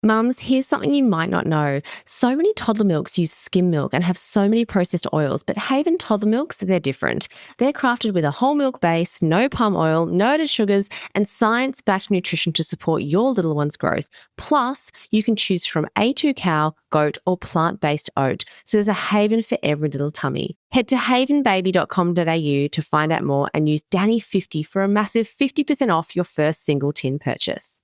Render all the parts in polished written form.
Mums, here's something you might not know. So many toddler milks use skim milk and have so many processed oils, but Haven toddler milks, they're different. They're crafted with a whole milk base, no palm oil, no added sugars, and science backed nutrition to support your little one's growth. Plus, you can choose from A2 cow, goat, or plant based oat. So there's a Haven for every little tummy. Head to havenbaby.com.au to find out more and use Danni50 for a massive 50% off your first single tin purchase.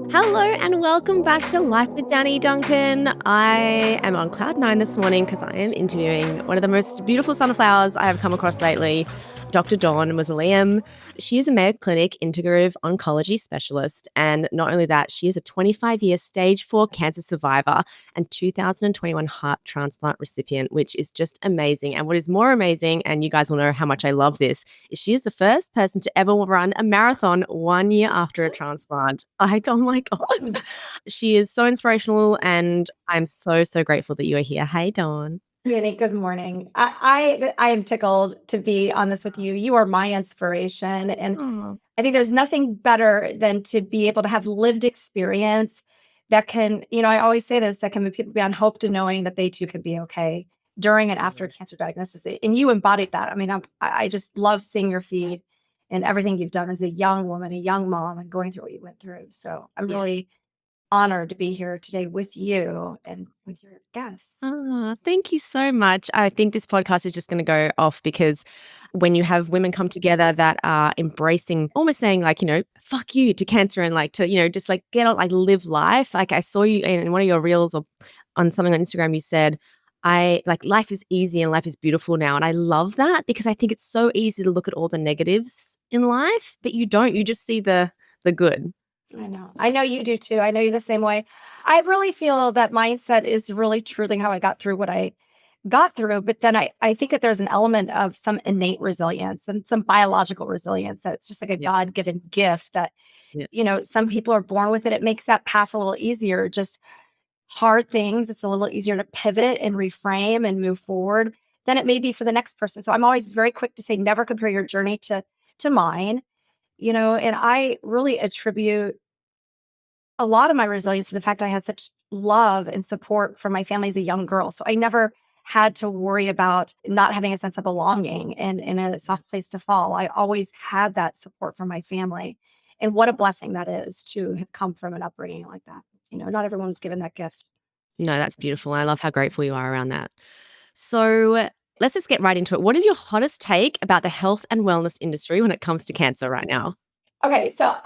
Hello and welcome back to Life with Danni, Duncan. I am on cloud nine this morning because I am interviewing one of the most beautiful sunflowers I have come across lately, Dr. Dawn Mussallem. She is a Mayo Clinic integrative oncology specialist. And not only that, she is a 25-year stage 4 cancer survivor and 2021 heart transplant recipient, which is just amazing. And what is more amazing, and you guys will know how much I love this, is she is the first person to ever run a marathon 1 year after a transplant. Like, oh my God. She is so inspirational and I'm so, so grateful that you are here. Hey, Dawn. Danny, good morning. I am tickled to be on this with you. You are my inspiration. And Oh, I think there's nothing better than to be able to have lived experience that can, I always say this, that can move people beyond hope to knowing that they too can be okay during and after a cancer diagnosis. And you embodied that. I mean, I just love seeing your feed and everything you've done as a young woman, a young mom, and going through what you went through. So I'm yeah. really honored to be here today with you and with your guests. Thank you so much. I think this podcast is just going to go off because when you have women come together that are embracing, almost saying like, fuck you to cancer and like to, just like get on, like live life. Like I saw you in one of your reels or on something on Instagram, you said, I like life is easy and life is beautiful now. And I love that because I think it's so easy to look at all the negatives in life, but you don't, you just see the good. I know. I know you do too. I know you the same way. I really feel that mindset is really truly how I got through what I got through. But then I think that there's an element of some innate resilience and some biological resilience that's just like a Yeah. God given gift that, Yeah. some people are born with it. It makes that path a little easier. Just hard things, it's a little easier to pivot and reframe and move forward than it may be for the next person. So I'm always very quick to say, never compare your journey to mine, and I really attribute a lot of my resilience to the fact I had such love and support from my family as a young girl. So I never had to worry about not having a sense of belonging and in a soft place to fall. I always had that support from my family. And what a blessing that is to have come from an upbringing like that. Not everyone's given that gift. No, that's beautiful. And I love how grateful you are around that. So let's just get right into it. What is your hottest take about the health and wellness industry when it comes to cancer right now? Okay, so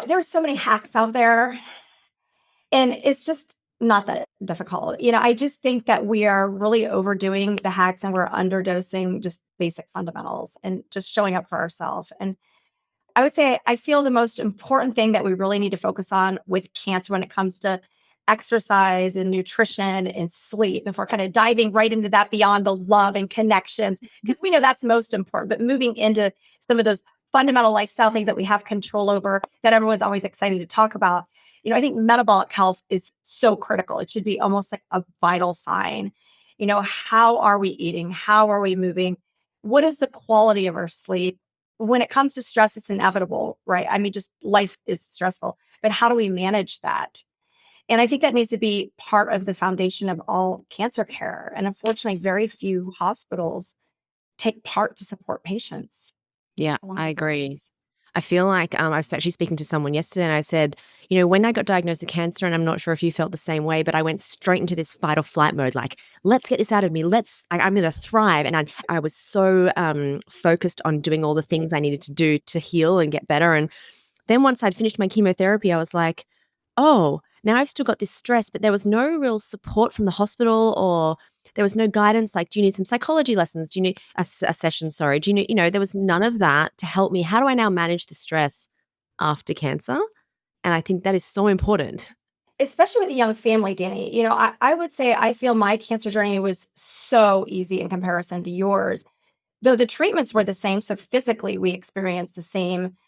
there's so many hacks out there, and it's just not that difficult. I just think that we are really overdoing the hacks and we're underdosing just basic fundamentals and just showing up for ourselves. And I would say I feel the most important thing that we really need to focus on with cancer when it comes to exercise and nutrition and sleep, if we're kind of diving right into that beyond the love and connections, because we know that's most important, but moving into some of those fundamental lifestyle things that we have control over that everyone's always excited to talk about. I think metabolic health is so critical. It should be almost like a vital sign. How are we eating? How are we moving? What is the quality of our sleep? When it comes to stress, it's inevitable, right? I mean, just life is stressful, but how do we manage that? And I think that needs to be part of the foundation of all cancer care. And unfortunately, very few hospitals take part to support patients Yeah, along I those agree. lines. I feel like I was actually speaking to someone yesterday and I said, when I got diagnosed with cancer, and I'm not sure if you felt the same way, but I went straight into this fight or flight mode, like, let's get this out of me. I'm going to thrive. And I was so focused on doing all the things I needed to do to heal and get better. And then once I'd finished my chemotherapy, I was like, oh, now I've still got this stress, but there was no real support from the hospital or there was no guidance. Like, do you need some psychology lessons? Do you need a session? Sorry. Do you need, there was none of that to help me. How do I now manage the stress after cancer? And I think that is so important. Especially with a young family, Danny. I would say I feel my cancer journey was so easy in comparison to yours, though the treatments were the same. So physically, we experienced the same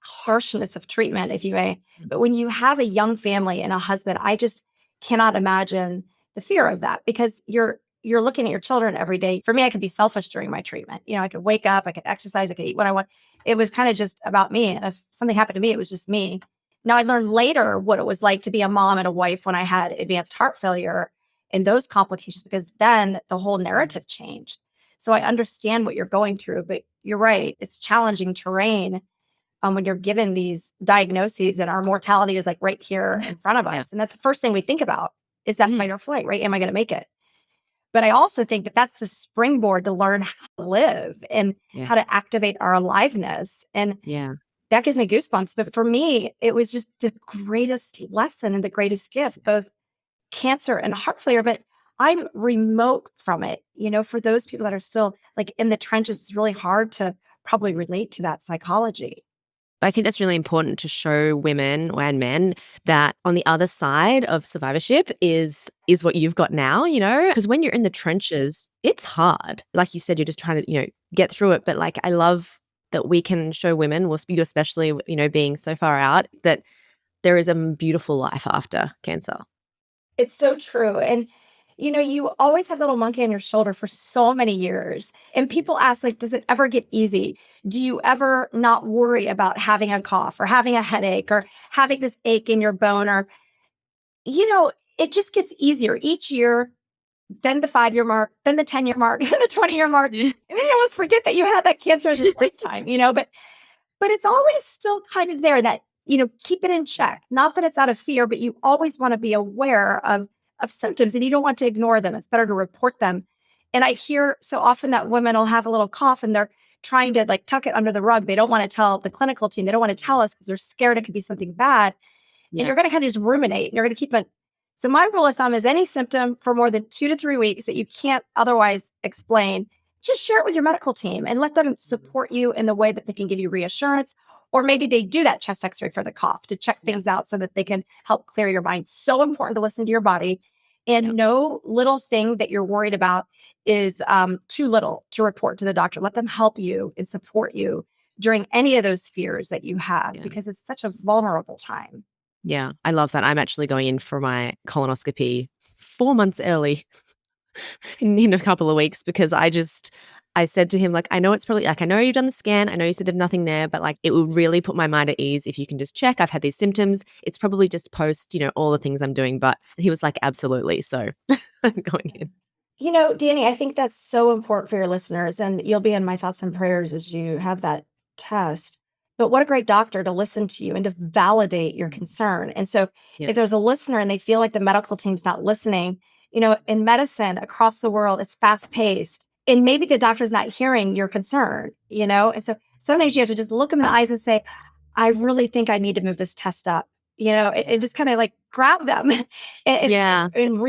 harshness of treatment, if you may. But when you have a young family and a husband, I just cannot imagine the fear of that because you're you're looking at your children every day. For me, I could be selfish during my treatment. I could wake up, I could exercise, I could eat what I want. It was kind of just about me. And if something happened to me, it was just me. Now I learned later what it was like to be a mom and a wife when I had advanced heart failure and those complications, because then the whole narrative changed. So I understand what you're going through, but you're right. It's challenging terrain when you're given these diagnoses and our mortality is like right here in front of us. Yeah. And that's the first thing we think about is that fight or flight, right? Am I going to make it? But I also think that that's the springboard to learn how to live and how to activate our aliveness. And Yeah. that gives me goosebumps. But for me, it was just the greatest lesson and the greatest gift, both cancer and heart failure. But I'm remote from it. For those people that are still like in the trenches, it's really hard to probably relate to that psychology. But I think that's really important to show women and men that on the other side of survivorship is what you've got now, because when you're in the trenches, it's hard. Like you said, you're just trying to, get through it. But like, I love that we can show women, well, you especially, being so far out, that there is a beautiful life after cancer. It's so true. And, you always have a little monkey on your shoulder for so many years. And people ask, like, does it ever get easy? Do you ever not worry about having a cough or having a headache or having this ache in your bone? Or, it just gets easier each year, then the 5-year mark, then the 10-year mark, then the 20-year mark. And then you almost forget that you had that cancer in this lifetime, but it's always still kind of there that, keep it in check. Not that it's out of fear, but you always want to be aware of symptoms and you don't want to ignore them. It's better to report them. And I hear so often that women will have a little cough and they're trying to like tuck it under the rug. They don't want to tell the clinical team. They don't want to tell us because they're scared it could be something bad. And you're going to kind of just ruminate. And you're going to keep it. So my rule of thumb is any symptom for more than 2 to 3 weeks that you can't otherwise explain, just share it with your medical team and let them support you in the way that they can give you reassurance. Or maybe they do that chest x-ray for the cough to check things out so that they can help clear your mind. So important to listen to your body. And no little thing that you're worried about is too little to report to the doctor. Let them help you and support you during any of those fears that you have because it's such a vulnerable time. Yeah, I love that. I'm actually going in for my colonoscopy 4 months early in a couple of weeks because I said to him, like, I know it's probably like, I know you've done the scan. I know you said there's nothing there, but like, it will really put my mind at ease if you can just check. I've had these symptoms. It's probably just post, all the things I'm doing. But he was like, absolutely. So I'm going in. Danny, I think that's so important for your listeners, and you'll be in my thoughts and prayers as you have that test. But what a great doctor to listen to you and to validate your concern. And so, Yeah. if there's a listener and they feel like the medical team's not listening, in medicine across the world, it's fast paced. And maybe the doctor's not hearing your concern, And so sometimes you have to just look them in the eyes and say, I really think I need to move this test up, and just kind of like grab them and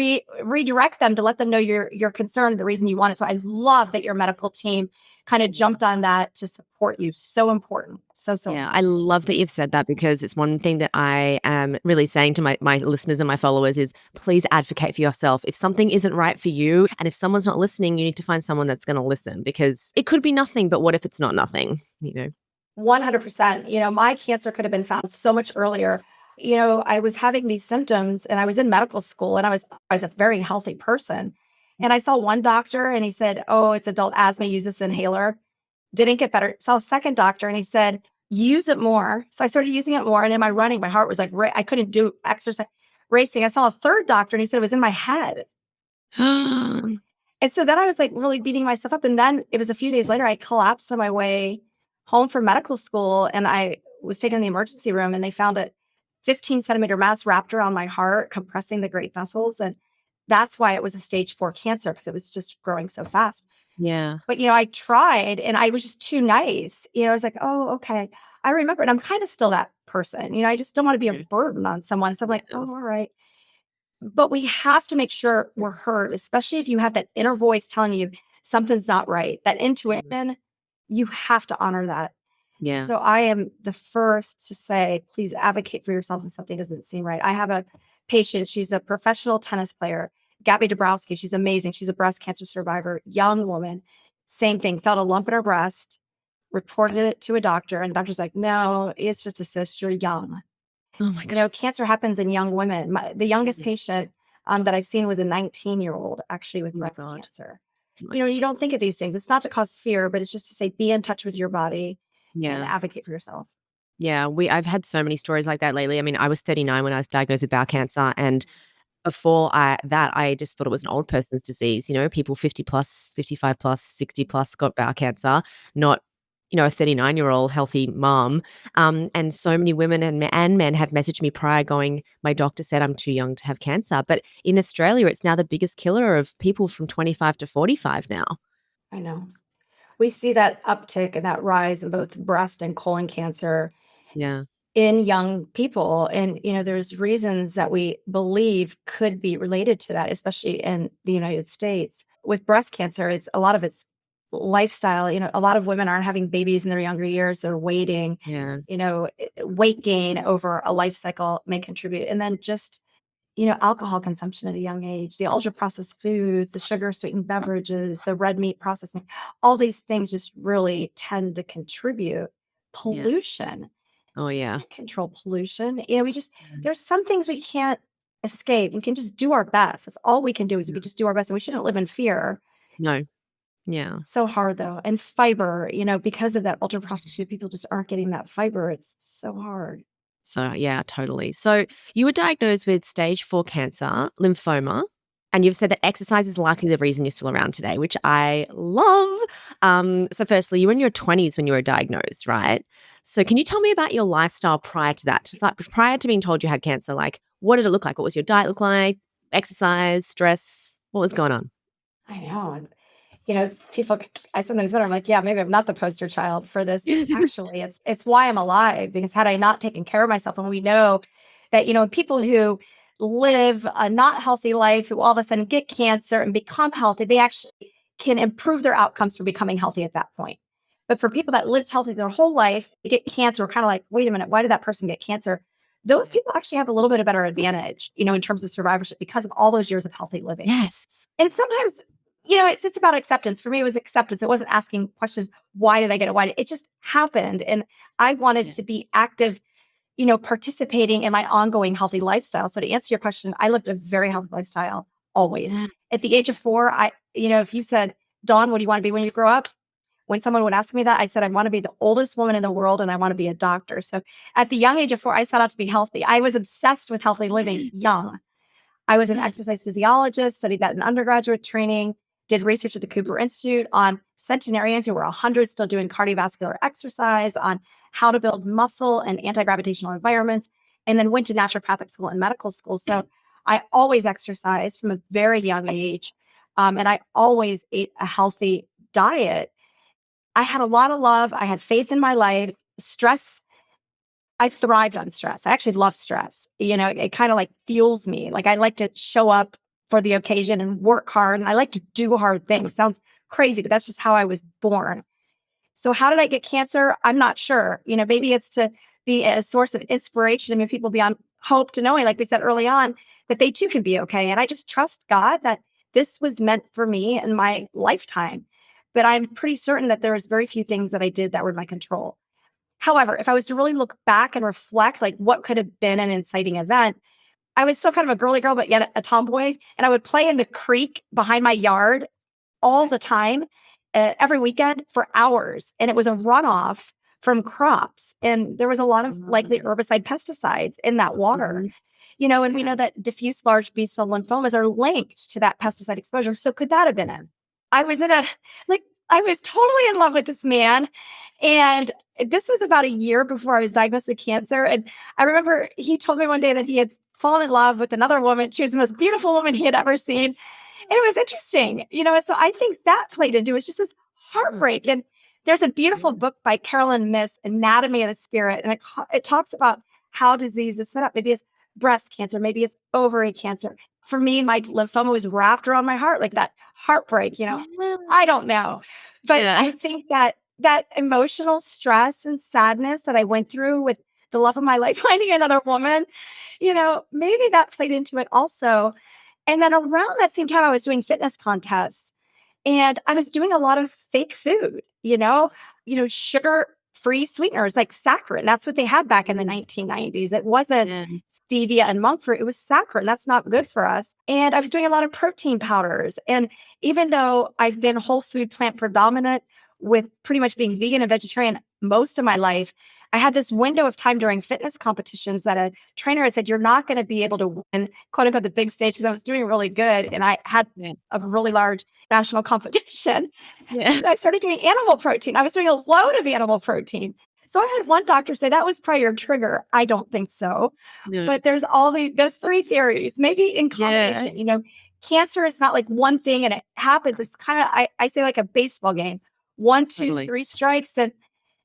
redirect them to let them know you're concerned, the reason you want it. So I love that your medical team kind of jumped on that to support you. So important. So Yeah, I love that you've said that because it's one thing that I am really saying to my listeners and my followers is please advocate for yourself. If something isn't right for you and if someone's not listening, you need to find someone that's going to listen because it could be nothing, but what if it's not nothing, 100%. My cancer could have been found so much earlier. I was having these symptoms and I was in medical school and I was a very healthy person. And I saw one doctor and he said, "Oh, it's adult asthma, use this inhaler." Didn't get better. Saw a second doctor and he said, "Use it more." So I started using it more. And in my running, my heart was like, I couldn't do exercise racing. I saw a third doctor and he said it was in my head. And so then I was like really beating myself up. And then it was a few days later, I collapsed on my way home from medical school. And I was taken in the emergency room and they found a 15-centimeter mass wrapped around my heart, compressing the great vessels. And that's why it was a stage 4 cancer because it was just growing so fast. Yeah. But, I tried and I was just too nice. I was like, oh, okay. I remember. And I'm kind of still that person. I just don't want to be a burden on someone. So I'm like, oh, all right. But we have to make sure we're heard, especially if you have that inner voice telling you something's not right. That intuition, you have to honor that. Yeah. So I am the first to say, please advocate for yourself if something doesn't seem right. I have a patient. She's a professional tennis player, Gabby Dabrowski. She's amazing. She's a breast cancer survivor, young woman. Same thing, felt a lump in her breast, reported it to a doctor, and the doctor's like, no, it's just a cyst. You're young. Oh my God. Cancer happens in young women. The youngest patient that I've seen was a 19-year-old actually with Oh my breast God. cancer. My- You don't think of these things. It's not to cause fear, but it's just to say be in touch with your body and Yeah. advocate for yourself. Yeah. I've had so many stories like that lately. I mean, I was 39 when I was diagnosed with bowel cancer. And before I just thought it was an old person's disease. People 50 plus, 55 plus, 60 plus got bowel cancer, not, a 39-year-old healthy mom. And so many women and men have messaged me prior going, my doctor said I'm too young to have cancer. But in Australia, it's now the biggest killer of people from 25 to 45 now. I know. We see that uptick and that rise in both breast and colon cancer Yeah. in young people. And, there's reasons that we believe could be related to that, especially in the United States. With breast cancer, a lot of it's lifestyle. A lot of women aren't having babies in their younger years. They're waiting, Yeah. weight gain over a life cycle may contribute. And then just, alcohol consumption at a young age, the ultra processed foods, the sugar sweetened beverages, the red meat processing, all these things just really tend to contribute. Yeah. Pollution, Oh, yeah. can't control pollution. There's some things we can't escape. We can just do our best. That's all we can do is we Yeah. can just do our best. And we shouldn't live in fear. No. Yeah. So hard though. And fiber, because of that ultra processed food, people just aren't getting that fiber. It's so hard. So, yeah, totally. So, you were diagnosed with stage 4 cancer, lymphoma, and you've said that exercise is likely the reason you're still around today, which I love. So, firstly, you were in your 20s when you were diagnosed, right? So, can you tell me about your lifestyle prior to that? Like, prior to being told you had cancer, like, what did it look like? What was your diet look like? Exercise, stress? What was going on? I know. And, people, I sometimes wonder, I'm like, yeah, maybe I'm not the poster child for this. Actually, it's why I'm alive, because had I not taken care of myself, and we know that, people who live a not healthy life, who all of a sudden get cancer and become healthy, they actually can improve their outcomes for becoming healthy at that point. But for people that lived healthy their whole life, they get cancer, we're kind of like, wait a minute, why did that person get cancer? Those people actually have a little bit of better advantage, in terms of survivorship because of all those years of healthy living. Yes. And sometimes, it's about acceptance. For me, it was acceptance. It wasn't asking questions. Why did I get it? It just happened. And I wanted Yeah. to be active, participating in my ongoing healthy lifestyle. So to answer your question, I lived a very healthy lifestyle always. Yeah. At the age of 4, if you said, Dawn, what do you want to be when you grow up? When someone would ask me that, I said, I want to be the oldest woman in the world and I want to be a doctor. So at the young age of 4, I set out to be healthy. I was obsessed with healthy living young. I was an exercise physiologist, studied that in undergraduate training, did research at the Cooper Institute on centenarians who were 100 still doing cardiovascular exercise, on how to build muscle in anti-gravitational environments, and then went to naturopathic school and medical school. So I always exercised from a very young age, and I always ate a healthy diet. I had a lot of love. I had faith in my life. Stress, I thrived on stress. I actually love stress. It kind of like fuels me. Like I like to show up for the occasion and work hard and I like to do hard things. Sounds crazy, but that's just how I was born. So how did I get cancer? I'm not sure. Maybe it's to be a source of inspiration. I mean, people beyond hope to knowing, like we said early on, that they too can be okay. And I just trust God that this was meant for me in my lifetime. But I'm pretty certain that there was very few things that I did that were in my control. However, if I was to really look back and reflect, like what could have been an inciting event, I was still kind of a girly girl, but yet a tomboy. And I would play in the creek behind my yard all the time, every weekend for hours. And it was a runoff from crops. And there was a lot of likely herbicide pesticides in that water. Mhm. And we know that diffuse large B cell lymphomas are linked to that pesticide exposure. So could that have been it? I was I was totally in love with this man. And this was about a year before I was diagnosed with cancer. And I remember he told me one day that he had fallen in love with another woman. She was the most beautiful woman he had ever seen. And it was interesting, and so I think that played into it. It's just this heartbreak. And there's a beautiful book by Carolyn Miss, Anatomy of the Spirit. And it talks about how disease is set up. Maybe it's breast cancer, maybe it's ovary cancer. For me, my lymphoma was wrapped around my heart, like that heartbreak, Yeah. I don't know. But Yeah. I think that emotional stress and sadness that I went through with the love of my life, finding another woman, maybe that played into it also. And then around that same time, I was doing fitness contests and I was doing a lot of fake food, sugar free sweeteners like saccharin. That's what they had back in the 1990s. It wasn't Yeah. stevia and monk fruit. It was saccharin. That's not good for us. And I was doing a lot of protein powders. And even though I've been whole food plant predominant with pretty much being vegan and vegetarian most of my life, I had this window of time during fitness competitions that a trainer had said, you're not going to be able to win, quote unquote, the big stage because I was doing really good. And I had Yeah. a really large national competition. Yeah. So I started doing animal protein. I was doing a load of animal protein. So I had one doctor say that was probably your trigger. I don't think so. No. But there's those three theories, maybe in Yeah. combination. Cancer is not like one thing and it happens. It's kind of, I say like a baseball game, one, two, Totally. three strikes. And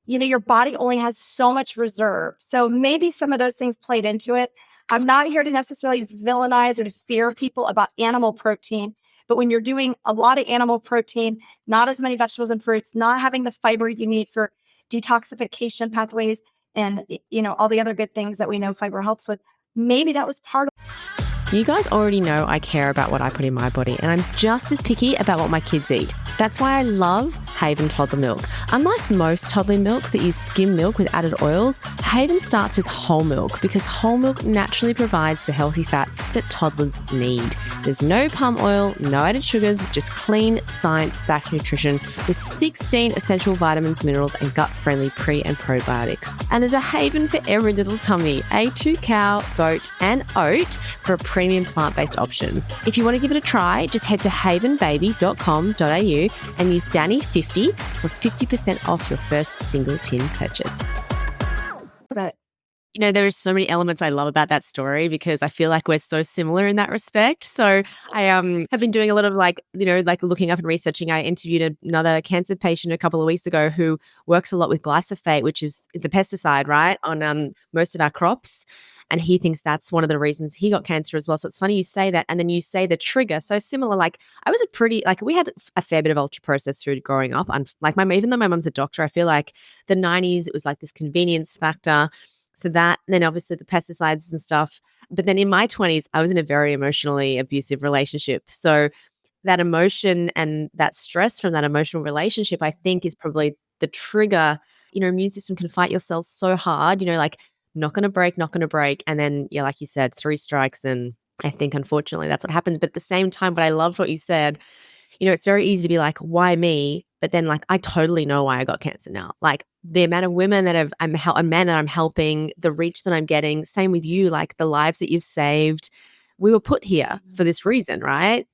your body only has so much reserve. So maybe some of those things played into it. I'm not here to necessarily villainize or to fear people about animal protein. But when you're doing a lot of animal protein, not as many vegetables and fruits, not having the fiber you need for detoxification pathways and, all the other good things that we know fiber helps with, maybe that was part of. You guys already know I care about what I put in my body, and I'm just as picky about what my kids eat. That's why I love Haven toddler milk. Unlike most toddler milks that use skim milk with added oils, Haven starts with whole milk because whole milk naturally provides the healthy fats that toddlers need. There's no palm oil, no added sugars, just clean, science-backed nutrition with 16 essential vitamins, minerals, and gut-friendly pre- and probiotics. And there's a Haven for every little tummy, A2 cow, goat, and oat for a premium plant-based option. If you want to give it a try, just head to havenbaby.com.au and use Danni50 for 50% off your first single tin purchase. But There are so many elements I love about that story because I feel like we're so similar in that respect. So I have been doing a lot of like looking up and researching. I interviewed another cancer patient a couple of weeks ago who works a lot with glyphosate, which is the pesticide, right, on most of our crops. And he thinks that's one of the reasons he got cancer as well. So it's funny you say that. And then you say the trigger. So similar, like I was we had a fair bit of ultra processed food growing up. And like even though my mum's a doctor, I feel like the 90s, it was like this convenience factor. So that, and then obviously the pesticides and stuff. But then in my 20s, I was in a very emotionally abusive relationship. So that emotion and that stress from that emotional relationship, I think is probably the trigger. Immune system can fight your cells so hard, like not going to break, not going to break. And then, yeah, like you said, three strikes. And I think unfortunately that's what happens. But at the same time, but I loved what you said, it's very easy to be like, why me? But then like, I totally know why I got cancer now. Like the amount of women that a man that I'm helping, the reach that I'm getting, same with you, like the lives that you've saved, we were put here for this reason, right?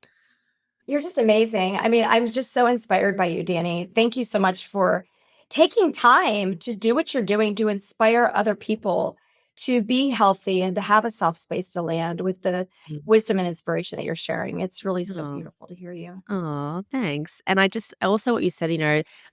you're just amazing. I mean, I'm just so inspired by you, Danny. Thank you so much for taking time to do what you're doing to inspire other people to be healthy and to have a soft space to land with the wisdom and inspiration that you're sharing. It's really so Oh, beautiful to hear you. oh, thanks. And I just also what you said,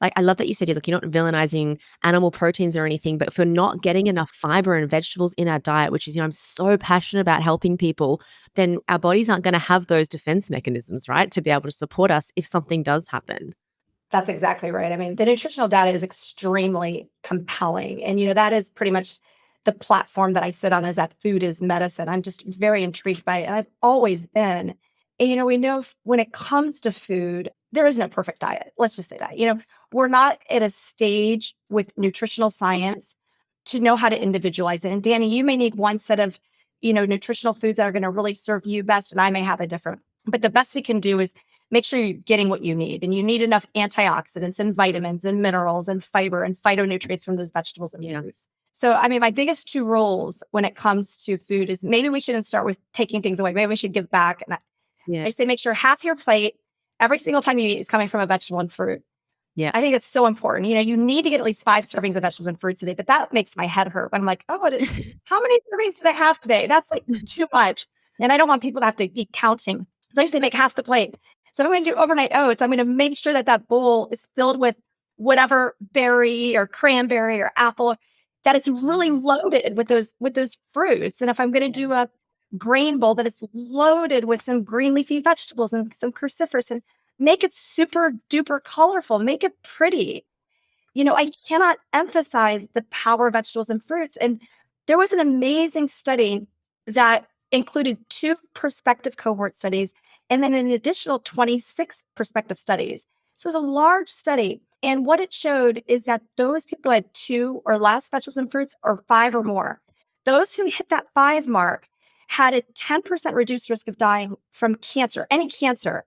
like I love that you said, look, you're not villainizing animal proteins or anything, but if we're not getting enough fiber and vegetables in our diet, which is, I'm so passionate about helping people, then our bodies aren't going to have those defense mechanisms, right, to be able to support us if something does happen. That's exactly right. I mean, the nutritional data is extremely compelling. And, that is pretty much the platform that I sit on is that food is medicine. I'm just very intrigued by it. And I've always been. And, we know when it comes to food, there isn't a perfect diet. Let's just say that. We're not at a stage with nutritional science to know how to individualize it. And Danny, you may need one set of, nutritional foods that are going to really serve you best. And I may have a different. But the best we can do is make sure you're getting what you need. And you need enough antioxidants and vitamins and minerals and fiber and phytonutrients from those vegetables and Yeah. fruits. So, I mean, my biggest two rules when it comes to food is maybe we shouldn't start with taking things away. Maybe we should give back. And Yeah. I say make sure half your plate every single time you eat is coming from a vegetable and fruit. Yeah. I think it's so important. You need to get at least 5 servings of vegetables and fruits a day, but that makes my head hurt. I'm like, oh, how many servings did I have today? That's like too much. And I don't want people to have to be counting. So I just say make half the plate. So if I'm going to do overnight oats, I'm going to make sure that that bowl is filled with whatever berry or cranberry or apple, that it's really loaded with those fruits. And if I'm going to do a grain bowl, that it's loaded with some green leafy vegetables and some cruciferous, and make it super duper colorful, make it pretty. I cannot emphasize the power of vegetables and fruits. And there was an amazing study that included 2 prospective cohort studies and then an additional 26 prospective studies. So it was a large study And what it showed is that those people who had 2 or less vegetables and fruits, or 5 or more, those who hit that 5 mark had a 10% reduced risk of dying from cancer, any cancer.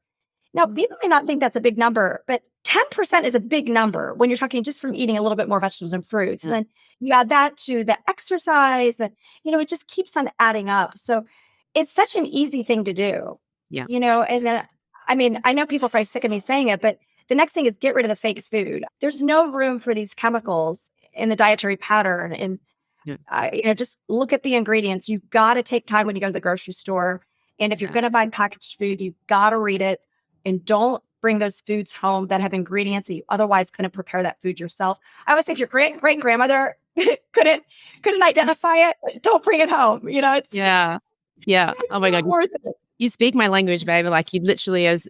Now, people may not think that's a big number, but 10% is a big number when you're talking just from eating a little bit more vegetables and fruits. And Yeah. then you add that to the exercise, and, it just keeps on adding up. So it's such an easy thing to do, Yeah. and then, I mean, I know people are probably sick of me saying it, but the next thing is get rid of the fake food. There's no room for these chemicals in the dietary pattern. And Yeah. just look at the ingredients. You've got to take time when you go to the grocery store. And if you're Yeah. going to buy packaged food, you've got to read it, and don't bring those foods home that have ingredients that you otherwise couldn't prepare that food yourself. I always say if your great grandmother couldn't identify it, don't bring it home. Yeah. Yeah. It's Oh my God. not worth it. You speak my language, babe. Like you literally, as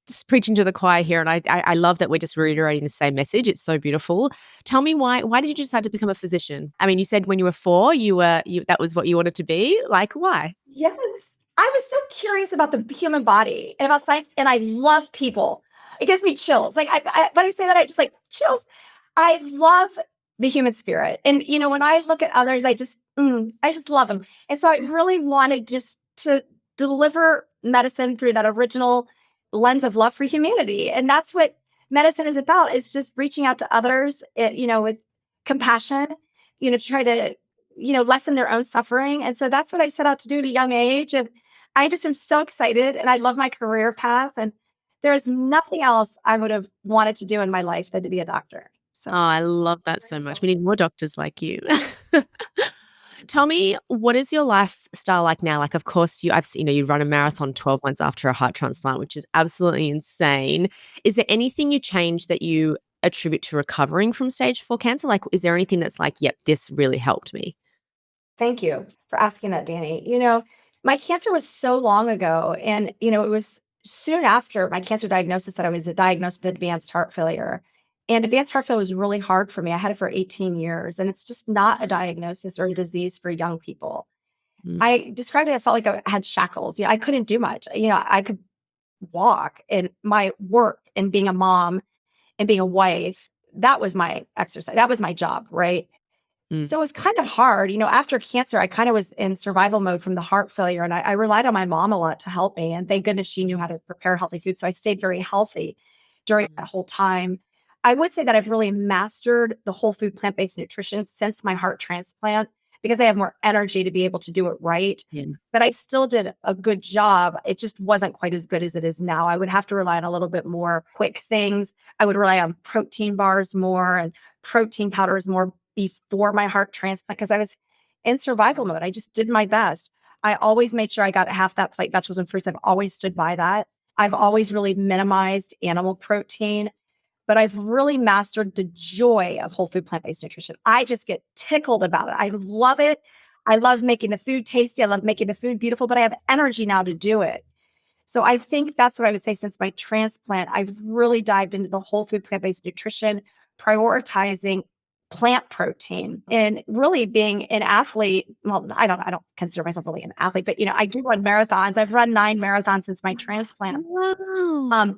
just preaching to the choir here. And I love that we're just reiterating the same message. It's so beautiful. Tell me why did you decide to become a physician? I mean, you said when you were 4, that was what you wanted to be. Like, why? Yes. I was so curious about the human body and about science, and I love people. It gives me chills. Like, when I say that, I just like chills. I love the human spirit. And, when I look at others, I just love them. And so I really wanted just to deliver medicine through that original lens of love for humanity. And that's what medicine is about, is just reaching out to others, with compassion, to try to lessen their own suffering. And so that's what I set out to do at a young age. And I just am so excited, and I love my career path. And there is nothing else I would have wanted to do in my life than to be a doctor. Oh, So I love that so much. We need more doctors like you. Tell me, what is your lifestyle like now? Like, of course, I've seen, you run a marathon 12 months after a heart transplant, which is absolutely insane. Is there anything you change that you attribute to recovering from stage 4 cancer? Like, is there anything that's like, yep, this really helped me? thank you for asking that, Danny. My cancer was so long ago. And, it was soon after my cancer diagnosis that I was diagnosed with advanced heart failure. And advanced heart failure was really hard for me. I had it for 18 years, and it's just not a diagnosis or a disease for young people. Mm, I described it, I felt like I had shackles. I couldn't do much. I could walk, and my work and being a mom and being a wife, that was my exercise. That was my job, right? mm, So it was kind of hard. After cancer, I kind of was in survival mode from the heart failure, and I relied on my mom a lot to help me. And thank goodness she knew how to prepare healthy food. So I stayed very healthy during mm, that whole time. I would say that I've really mastered the whole food plant based nutrition since my heart transplant, because I have more energy to be able to do it right. yeah. But I still did a good job. It just wasn't quite as good as it is now. I would have to rely on a little bit more quick things. I would rely on protein bars more and protein powders more before my heart transplant, because I was in survival mode. I just did my best. I always made sure I got half that plate vegetables and fruits. I've always stood by that. I've always really minimized animal protein, but I've really mastered the joy of whole food plant based nutrition. I just get tickled about it. I love it. I love making the food tasty. I love making the food beautiful, but I have energy now to do it. So I think that's what I would say. Since my transplant, I've really dived into the whole food plant-based nutrition, prioritizing plant protein, and really being an athlete. Well, I don't consider myself really an athlete, but I do run marathons. I've run 9 marathons since my transplant. Wow. Um,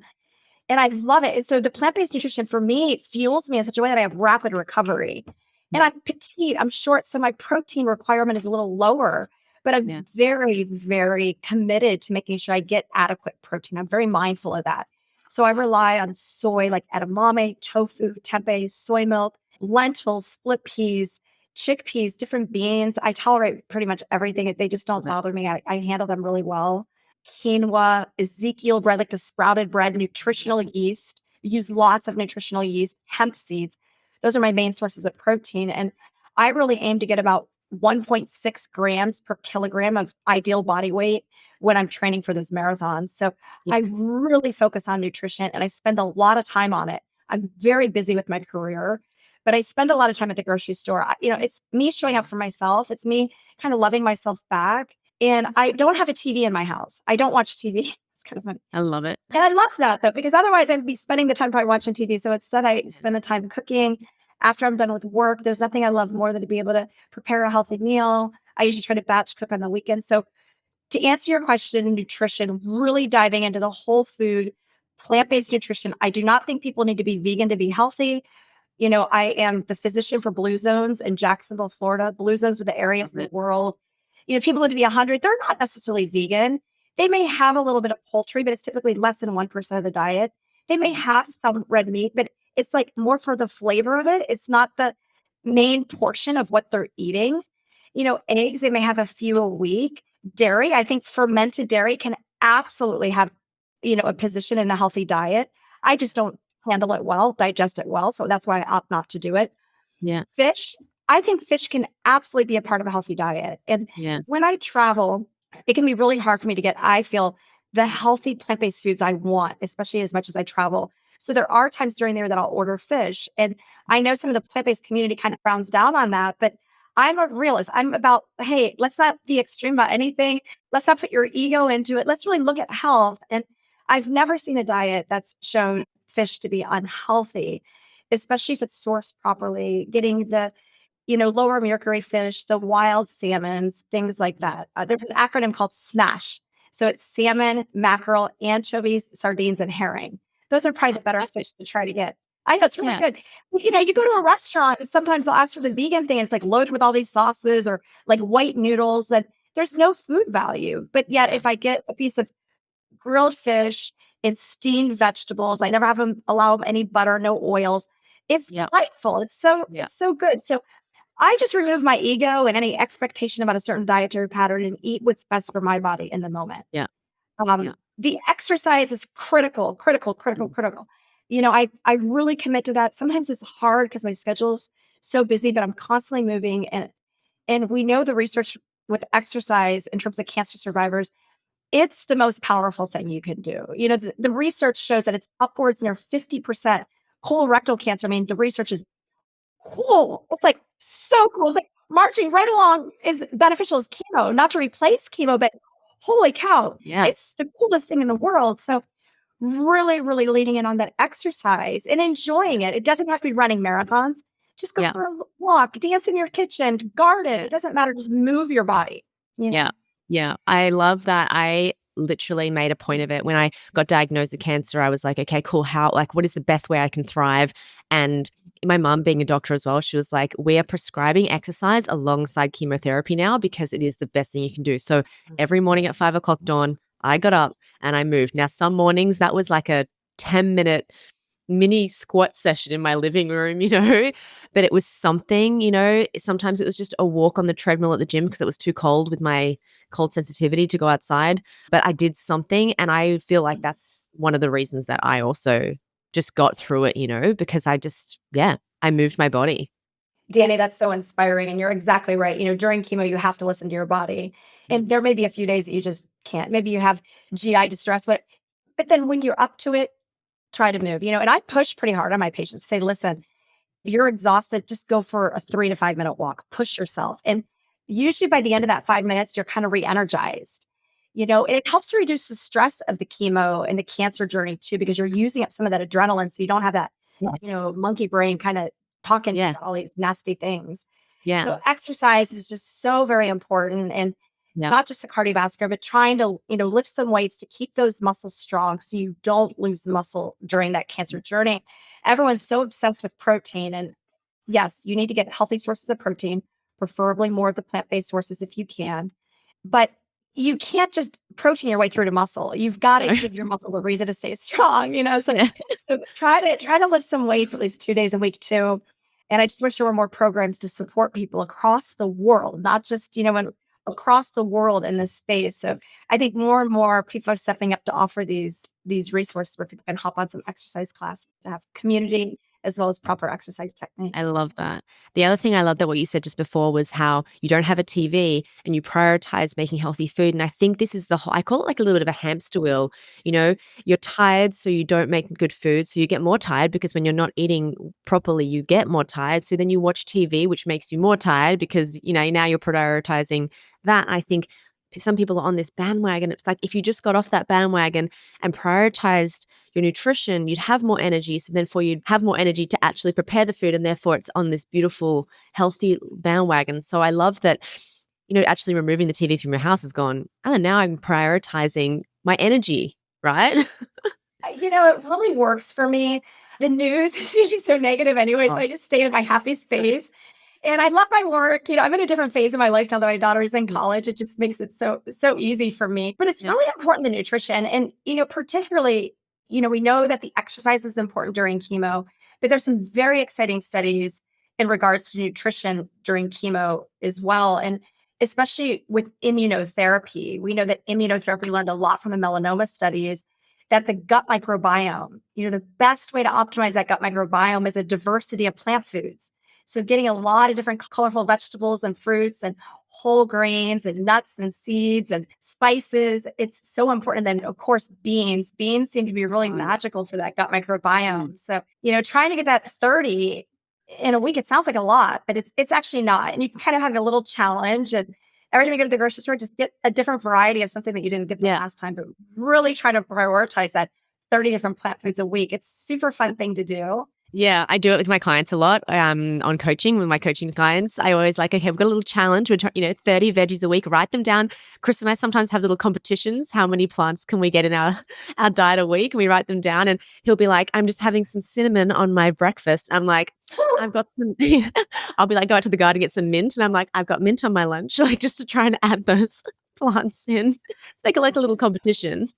and I love it. And so the plant-based nutrition for me fuels me in such a way that I have rapid recovery. And Yeah. I'm petite, I'm short, so my protein requirement is a little lower, but I'm Yeah. very, very committed to making sure I get adequate protein. I'm very mindful of that. So I rely on soy, like edamame, tofu, tempeh, soy milk, lentils, split peas, chickpeas, different beans. I tolerate pretty much everything. They just don't Love it. bother me. I handle them really well. Quinoa, Ezekiel bread, like the sprouted bread, nutritional yeast. Use lots of nutritional yeast, hemp seeds. Those are my main sources of protein. And I really aim to get about 1.6 grams per kilogram of ideal body weight when I'm training for those marathons. So Yeah. I really focus on nutrition, and I spend a lot of time on it. I'm very busy with my career, but I spend a lot of time at the grocery store. It's me showing up for myself. It's me kind of loving myself back. And I don't have a TV in my house. I don't watch TV. It's kind of funny. I love it. And I love that, though, because otherwise I'd be spending the time probably watching TV. So instead, I Yeah. spend the time cooking. After I'm done with work, there's nothing I love more than to be able to prepare a healthy meal. I usually try to batch cook on the weekend. So to answer your question, nutrition, really diving into the whole food plant-based nutrition. I do not think people need to be vegan to be healthy. I am the physician for Blue Zones in Jacksonville, Florida. Blue Zones are the areas in the world. People need to be 100. They're not necessarily vegan. They may have a little bit of poultry, but it's typically less than 1% of the diet. They may have some red meat, but it's like more for the flavor of it. It's not the main portion of what they're eating. Eggs, they may have a few a week. Dairy, I think fermented dairy can absolutely have, a position in a healthy diet. I just don't handle it well, digest it well. So that's why I opt not to do it. Yeah. Fish, I think fish can absolutely be a part of a healthy diet. And Yeah. when I travel, it can be really hard for me to get, I feel, the healthy plant-based foods I want, especially as much as I travel. So there are times during there that I'll order fish. And I know some of the plant-based community kind of frowns down on that, but I'm a realist. I'm about, hey, let's not be extreme about anything. Let's not put your ego into it. Let's really look at health. And I've never seen a diet that's shown fish to be unhealthy, especially if it's sourced properly, getting the lower mercury fish, the wild salmons, things like that. There's an acronym called SMASH. So it's salmon, mackerel, anchovies, sardines, and herring. Those are probably the better fish to try to get. I know it's really good. You go to a restaurant and sometimes they'll ask for the vegan thing. And it's like loaded with all these sauces or like white noodles, and there's no food value. But yet, if I get a piece of grilled fish and steamed vegetables, I never have them allow them any butter, no oils. It's delightful. It's so good. So I just remove my ego and any expectation about a certain dietary pattern and eat what's best for my body in the moment. Yeah. The exercise is critical. I really commit to that. Sometimes it's hard because my schedule's so busy, but I'm constantly moving. And we know the research with exercise in terms of cancer survivors, it's the most powerful thing you can do. The research shows that it's upwards near 50% colorectal cancer. I mean, the research is cool. It's like so cool. It's like marching right along is beneficial as chemo, not to replace chemo, but holy cow, it's the coolest thing in the world. So really, really leaning in on that exercise and enjoying it. It doesn't have to be running marathons. Just go for a walk, dance in your kitchen, garden. It doesn't matter. Just move your body. Yeah. Yeah. I love that. I literally made a point of it. When I got diagnosed with cancer, I was like, okay, cool. What is the best way I can thrive? And my mom, being a doctor as well, she was like, we are prescribing exercise alongside chemotherapy now because it is the best thing you can do. So every morning at 5 o'clock dawn, I got up and I moved. Now, some mornings that was like a 10-minute mini squat session in my living room, but it was something, sometimes it was just a walk on the treadmill at the gym because it was too cold with my cold sensitivity to go outside. But I did something, and I feel like that's one of the reasons that I also just got through it, because I moved my body. Danni, that's so inspiring. And you're exactly right. During chemo, you have to listen to your body. And there may be a few days that you just can't. Maybe you have GI distress, but then when you're up to it, try to move, and I push pretty hard on my patients, say, listen, if you're exhausted, just go for a 3 to 5 minute walk, push yourself. And usually by the end of that 5 minutes, you're kind of re-energized, and it helps to reduce the stress of the chemo and the cancer journey too, because you're using up some of that adrenaline. So you don't have that, monkey brain kind of talking about all these nasty things. So exercise is just so very important. And not just the cardiovascular, but trying to, lift some weights to keep those muscles strong so you don't lose muscle during that cancer journey. Everyone's so obsessed with protein. And yes, you need to get healthy sources of protein, preferably more of the plant-based sources if you can. But you can't just protein your way through to muscle. You've got to give your muscles a reason to stay strong, So try to lift some weights at least 2 days a week too. And I just wish there were more programs to support people across the world, not just, across the world in this space. So I think more and more people are stepping up to offer these resources where people can hop on some exercise class to have community as well as proper exercise technique. I love that. The other thing I love that what you said just before was how you don't have a TV and you prioritize making healthy food. And I think this is I call it like a little bit of a hamster wheel. You're tired, so you don't make good food. So you get more tired because when you're not eating properly, you get more tired. So then you watch TV, which makes you more tired because, now you're prioritizing that. I think some people are on this bandwagon. It's like if you just got off that bandwagon and prioritized your nutrition, you'd have more energy. So then you'd have more energy to actually prepare the food, and therefore it's on this beautiful, healthy bandwagon. So I love that, actually removing the TV from your house has gone, now I'm prioritizing my energy, right? It really works for me. The news is usually so negative anyway, so Oh, I just stay in my happy space. And I love my work. I'm in a different phase of my life now that my daughter's in yeah, college. It just makes it so easy for me. But it's yeah, really important, the nutrition. And, particularly, we know that the exercise is important during chemo, but there's some very exciting studies in regards to nutrition during chemo as well. And especially with immunotherapy. We know that immunotherapy learned a lot from the melanoma studies that the gut microbiome, the best way to optimize that gut microbiome is a diversity of plant foods. So getting a lot of different colorful vegetables and fruits and whole grains and nuts and seeds and spices. It's so important. And then, of course, beans. Beans seem to be really right. magical for that gut Mm. microbiome. So, trying to get that 30 in a week, it sounds like a lot, but it's actually not. And you can kind of have a little challenge. And every time you go to the grocery store, just get a different variety of something that you didn't get the Yeah. last time, but really try to prioritize that 30 different plant foods a week. It's a super fun thing to do. Yeah, I do it with my clients a lot. On coaching with my coaching clients, I always like, okay, we've got a little challenge. 30 veggies a week. Write them down. Chris and I sometimes have little competitions. How many plants can we get in our our diet a week? And we write them down, and he'll be like, "I'm just having some cinnamon on my breakfast." I'm like, "I've got some." I'll be like, "Go out to the garden get some mint," and I'm like, "I've got mint on my lunch," like just to try and add those plants in. It's like a little competition.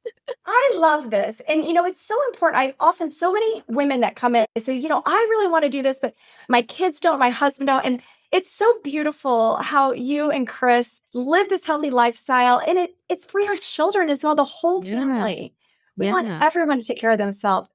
I love this. And, it's so important. I often, so many women that come in, they say, I really want to do this, but my kids don't, my husband don't. And it's so beautiful how you and Chris live this healthy lifestyle. And it's for your children as well, the whole Yeah, family. We want yeah. everyone to take care of themselves.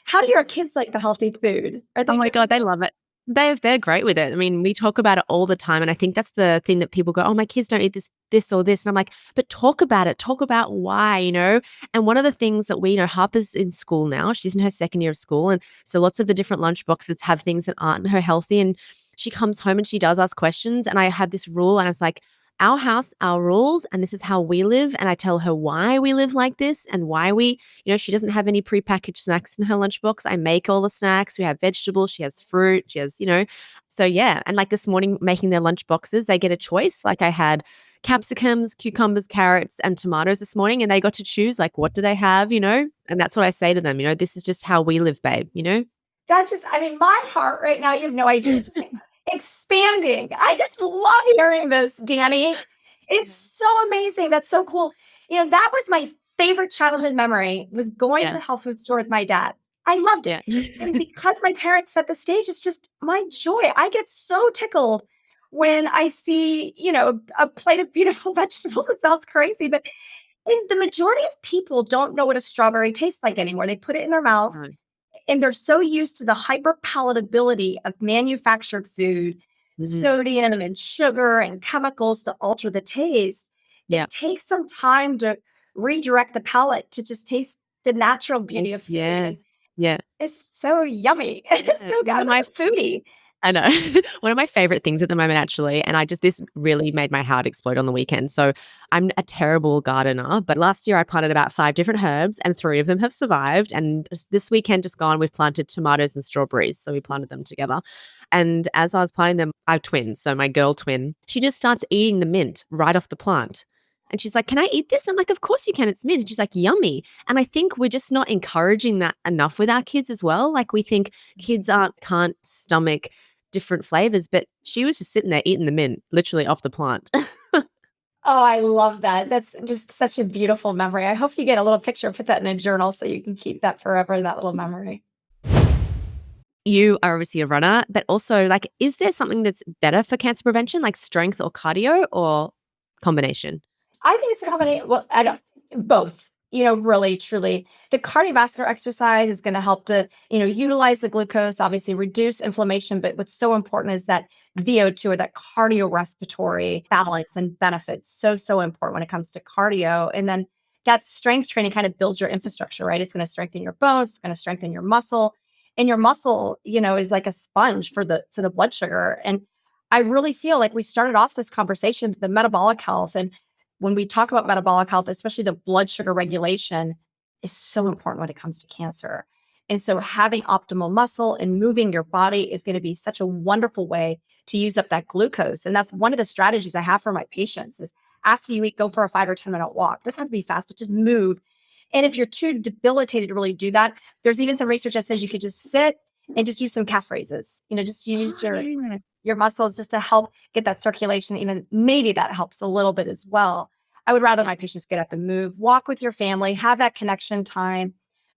How do your kids like the healthy food? Are Oh they my good god, with they it? love it. They're great with it. I mean, we talk about it all the time, and I think that's the thing that people go, "Oh, my kids don't eat this or this," and I'm like, "But talk about it. Talk about why," you know? And one of the things that Harper's in school now. She's in her second year of school, and so lots of the different lunch boxes have things that aren't her healthy, and she comes home and she does ask questions, and I have this rule, and I was like, "Our house, our rules, and this is how we live," and I tell her why we live like this and why she doesn't have any prepackaged snacks in her lunchbox. I make all the snacks. We have vegetables. She has fruit. She has. So yeah. And like this morning, making their lunch boxes, they get a choice. Like I had capsicums, cucumbers, carrots, and tomatoes this morning, and they got to choose like what do they have. And that's what I say to them. This is just how we live, babe. That just, I mean, my heart right now, you have no idea, is just expanding. I just love hearing this, Danny. Yeah. It's so amazing. That's so cool. That was my favorite childhood memory was going to Yeah. the health food store with my dad. I loved it. Yeah. And because my parents set the stage, it's just my joy. I get so tickled when I see, a plate of beautiful vegetables. It sounds crazy, but the majority of people don't know what a strawberry tastes like anymore. They put it in their mouth No. and they're so used to the hyper palatability of manufactured food, Mhm. sodium and sugar and chemicals to alter the taste. Yeah. It takes some time to redirect the palate to just taste the natural beauty of food. Yeah. And Yeah. it's so yummy. It's Yeah. so good. One I'm of my a foodie. I know. One of my favorite things at the moment, actually, and this really made my heart explode on the weekend. So I'm a terrible gardener, but last year I planted about 5 different herbs and 3 of them have survived. And this weekend just gone, we've planted tomatoes and strawberries. So we planted them together. And as I was planting them, I have twins. So my girl twin, she just starts eating the mint right off the plant. And she's like, "Can I eat this?" I'm like, "Of course you can. It's mint." And she's like, "Yummy." And I think we're just not encouraging that enough with our kids as well. Like we think kids can't stomach different flavors, but she was just sitting there eating the mint, literally off the plant. Oh, I love that. That's just such a beautiful memory. I hope you get a little picture, put that in a journal so you can keep that forever, that little memory. You are obviously a runner, but also, like, is there something that's better for cancer prevention, like strength or cardio or combination? I think it's a combination. Well, I don't both. Really, truly, the cardiovascular exercise is going to help to utilize the glucose, obviously reduce inflammation. But what's so important is that VO2 or that cardiorespiratory balance and benefits. So important when it comes to cardio. And then that strength training kind of builds your infrastructure, right? It's going to strengthen your bones. It's going to strengthen your muscle, and your muscle, is like a sponge for the blood sugar. And I really feel like we started off this conversation with the metabolic health and when we talk about metabolic health, especially the blood sugar regulation is so important when it comes to cancer. And so having optimal muscle and moving your body is going to be such a wonderful way to use up that glucose. And that's one of the strategies I have for my patients is after you eat, go for a 5 or 10 minute walk. It doesn't have to be fast, but just move. And if you're too debilitated to really do that, there's even some research that says you could just sit and just do some calf raises. Just use your muscles just to help get that circulation. Even maybe that helps a little bit as well. I would rather my patients get up and move, walk with your family, have that connection time.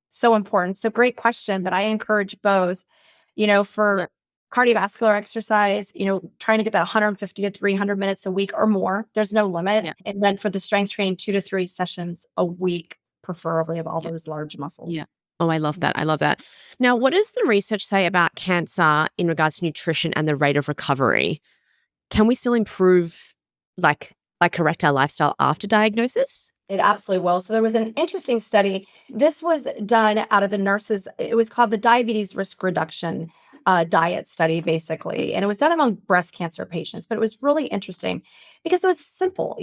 So important. So great question, but I encourage both, for cardiovascular exercise, trying to get that 150 to 300 minutes a week or more. There's no limit. Yeah. And then for the strength training, 2 to 3 sessions a week, preferably of all Yeah. those large muscles. Yeah. Oh, I love that. I love that. Now, what does the research say about cancer in regards to nutrition and the rate of recovery? Can we still improve, correct our lifestyle after diagnosis? It absolutely will. So there was an interesting study. This was done out of the nurses. It was called the diabetes risk reduction diet study, basically. And it was done among breast cancer patients, but it was really interesting because it was simple.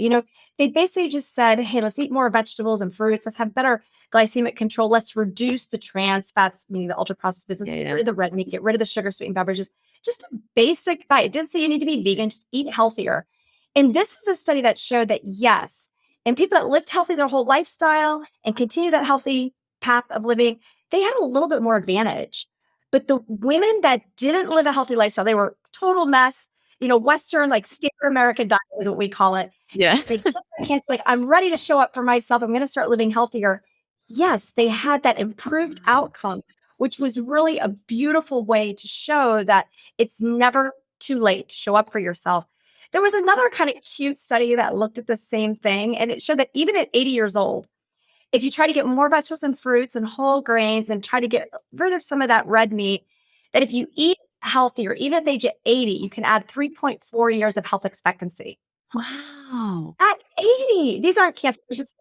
They basically just said, hey, let's eat more vegetables and fruits. Let's have better glycemic control. Let's reduce the trans fats, meaning the ultra processed business, Yeah, get yeah. rid of the red meat, get rid of the sugar sweetened beverages. Just a basic diet. It didn't say you need to be vegan, just eat healthier. And this is a study that showed that yes, and people that lived healthy their whole lifestyle and continue that healthy path of living, they had a little bit more advantage. But the women that didn't live a healthy lifestyle, they were total mess, Western, like standard American diet is what we call it. Yeah. They took their cancer, like, I'm ready to show up for myself. I'm going to start living healthier. Yes, they had that improved outcome, which was really a beautiful way to show that it's never too late to show up for yourself. There was another kind of cute study that looked at the same thing, and it showed that even at 80 years old, if you try to get more vegetables and fruits and whole grains and try to get rid of some of that red meat, that if you eat healthier, even at the age of 80, you can add 3.4 years of health expectancy. Wow. At 80, these aren't cancer patients.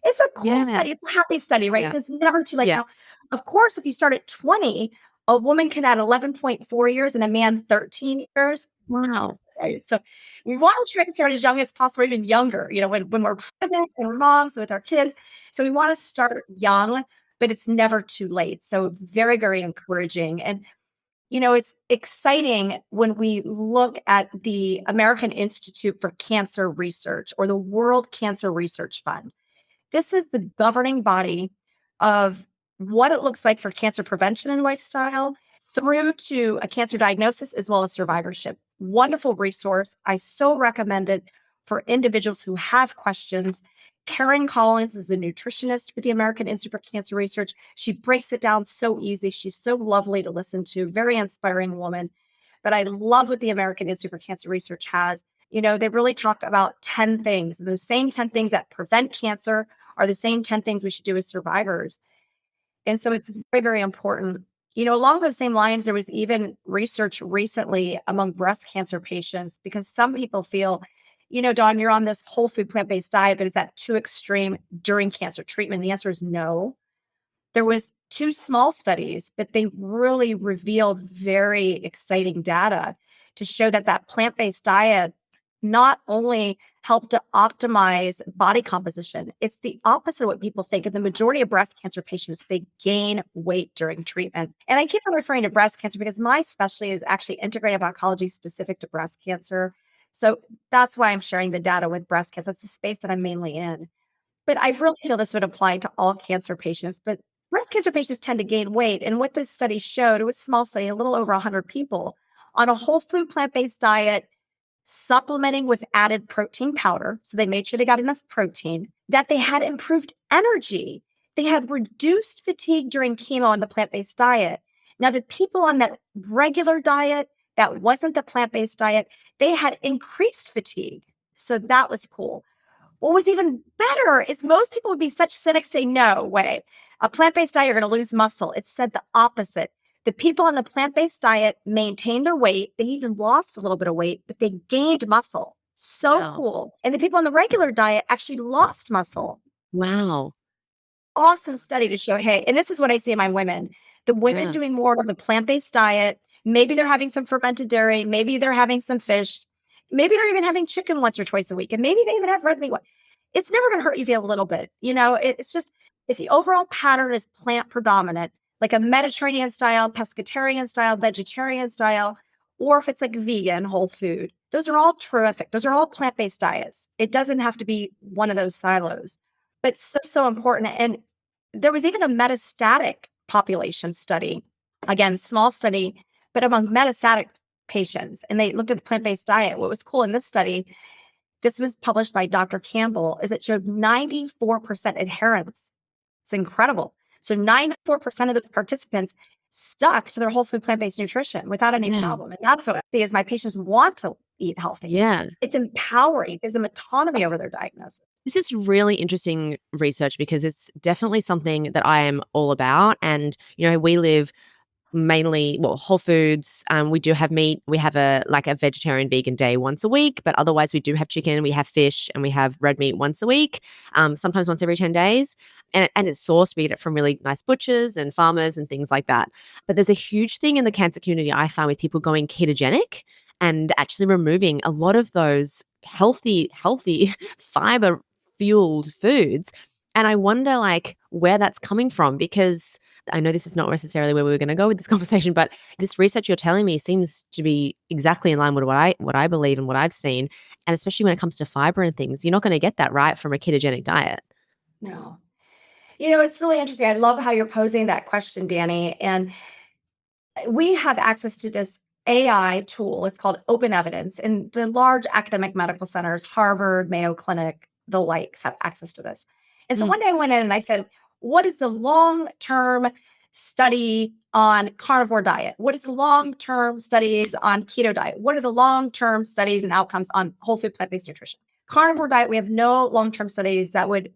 It's a cool Yeah. study. It's a happy study, right? Yeah. So it's never too late. Yeah. Now, of course, if you start at 20, a woman can add 11.4 years and a man 13 years. Wow. Right. So we want to try to start as young as possible, even younger, when we're pregnant and we're moms with our kids. So we want to start young, but it's never too late. So very, very encouraging. And it's exciting when we look at the American Institute for Cancer Research or the World Cancer Research Fund. This is the governing body of what it looks like for cancer prevention and lifestyle through to a cancer diagnosis as well as survivorship. Wonderful resource. I so recommend it for individuals who have questions. Karen Collins is a nutritionist with the American Institute for Cancer Research. She breaks it down so easy. She's so lovely to listen to, very inspiring woman. But I love what the American Institute for Cancer Research has. They really talk about 10 things. Those same 10 things that prevent cancer are the same 10 things we should do as survivors. And so it's very, very important. Along those same lines, there was even research recently among breast cancer patients because some people feel, Dawn, you're on this whole food plant based diet, but is that too extreme during cancer treatment? The answer is no. There was 2 small studies, but they really revealed very exciting data to show that that plant-based diet not only helped to optimize body composition, it's the opposite of what people think. And the majority of breast cancer patients, they gain weight during treatment. And I keep on referring to breast cancer because my specialty is actually integrative oncology specific to breast cancer. So that's why I'm sharing the data with breast cancer. That's the space that I'm mainly in. But I really feel this would apply to all cancer patients. But breast cancer patients tend to gain weight. And what this study showed, it was a small study, a little over 100 people, on a whole food plant based diet, supplementing with added protein powder. So they made sure they got enough protein, that they had improved energy. They had reduced fatigue during chemo on the plant based diet. Now, the people on that regular diet, that wasn't the plant based diet, they had increased fatigue. So that was cool. What was even better is most people would be such cynics say, no way, a plant based diet, you're going to lose muscle. It said the opposite. The people on the plant based diet maintained their weight. They even lost a little bit of weight, but they gained muscle. So Wow. cool. And the people on the regular diet actually lost muscle. Wow. Awesome study to show, hey, and this is what I see in my women. The women Yeah. doing more of the plant based diet, maybe they're having some fermented dairy, maybe they're having some fish, maybe they're even having chicken once or twice a week, and maybe they even have red meat. It's never going to hurt you if you have a little bit. It's just if the overall pattern is plant predominant, like a Mediterranean style, pescatarian style, vegetarian style, or if it's like vegan, whole food, those are all terrific. Those are all plant based diets. It doesn't have to be one of those silos, but so, so important. And there was even a metastatic population study, again, small study, but among metastatic patients. And they looked at the plant-based diet. What was cool in this study, this was published by Dr. Campbell, is it showed 94% adherence. It's incredible. So 94% of those participants stuck to their whole food plant-based nutrition without any Yeah. problem. And that's what I see is my patients want to eat healthy. Yeah. It's empowering, gives them autonomy over their diagnosis. This is really interesting research because it's definitely something that I am all about. And, we live mainly, well, whole foods. We do have meat. We have a vegetarian vegan day once a week, but otherwise we do have chicken, we have fish, and we have red meat once a week, sometimes once every 10 days. And it's sourced. We get it from really nice butchers and farmers and things like that. But there's a huge thing in the cancer community I find with people going ketogenic and actually removing a lot of those healthy fiber fueled foods. And I wonder where that's coming from, because I know this is not necessarily where we were going to go with this conversation, but this research you're telling me seems to be exactly in line with what I believe and what I've seen. And especially when it comes to fiber and things, you're not going to get that right from a ketogenic diet. No. It's really interesting. I love how you're posing that question, Danny. And we have access to this AI tool. It's called Open Evidence. And the large academic medical centers, Harvard, Mayo Clinic, the likes, have access to this. And so Mm. one day I went in and I said, what is the long-term study on carnivore diet? What is the long-term studies on keto diet? What are the long-term studies and outcomes on whole food plant-based nutrition? Carnivore diet, we have no long-term studies that would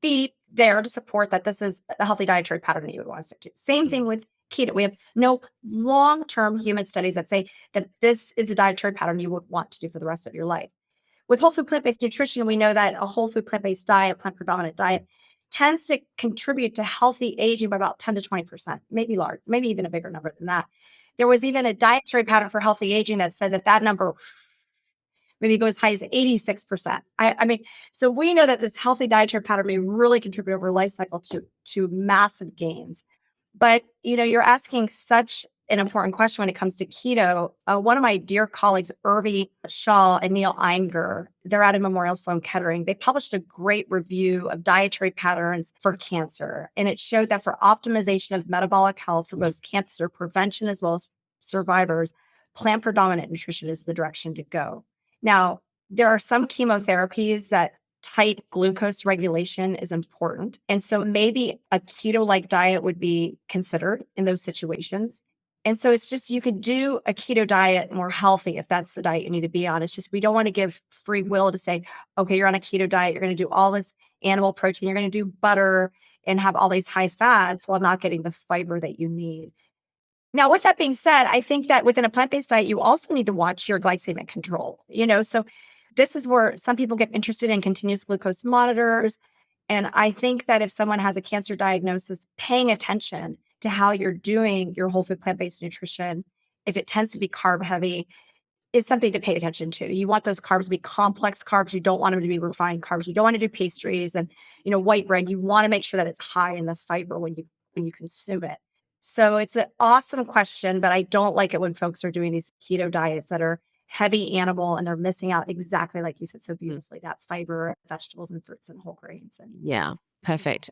be there to support that this is a healthy dietary pattern that you would want to stick to. Same thing with keto. We have no long-term human studies that say that this is the dietary pattern you would want to do for the rest of your life. With whole food plant-based nutrition, we know that a whole food plant-based diet, plant predominant diet, tends to contribute to healthy aging by about 10 to 20%, maybe large, maybe even a bigger number than that. There was even a dietary pattern for healthy aging that said that number maybe go as high as 86%. I mean, so we know that this healthy dietary pattern may really contribute over life cycle to massive gains. But you're asking such an important question when it comes to keto. One of my dear colleagues, Irvi Shaw and Neil Einger, they're out of Memorial Sloan Kettering. They published a great review of dietary patterns for cancer, and it showed that for optimization of metabolic health for both cancer prevention as well as survivors, plant predominant nutrition is the direction to go. Now, there are some chemotherapies that tight glucose regulation is important. And so maybe a keto-like diet would be considered in those situations. And so it's just you could do a keto diet more healthy if that's the diet you need to be on. It's just we don't want to give free will to say, okay, you're on a keto diet, you're going to do all this animal protein, you're going to do butter and have all these high fats while not getting the fiber that you need. Now, with that being said, I think that within a plant-based diet, you also need to watch your glycemic control. So this is where some people get interested in continuous glucose monitors. And I think that if someone has a cancer diagnosis, paying attention to how you're doing your whole food plant-based nutrition, if it tends to be carb heavy, is something to pay attention to. You want those carbs to be complex carbs. You don't want them to be refined carbs. You don't want to do pastries and, white bread. You want to make sure that it's high in the fiber when you consume it. So it's an awesome question, but I don't like it when folks are doing these keto diets that are heavy animal and they're missing out exactly like you said so beautifully, that fiber, vegetables and fruits and whole grains. And Yeah, perfect.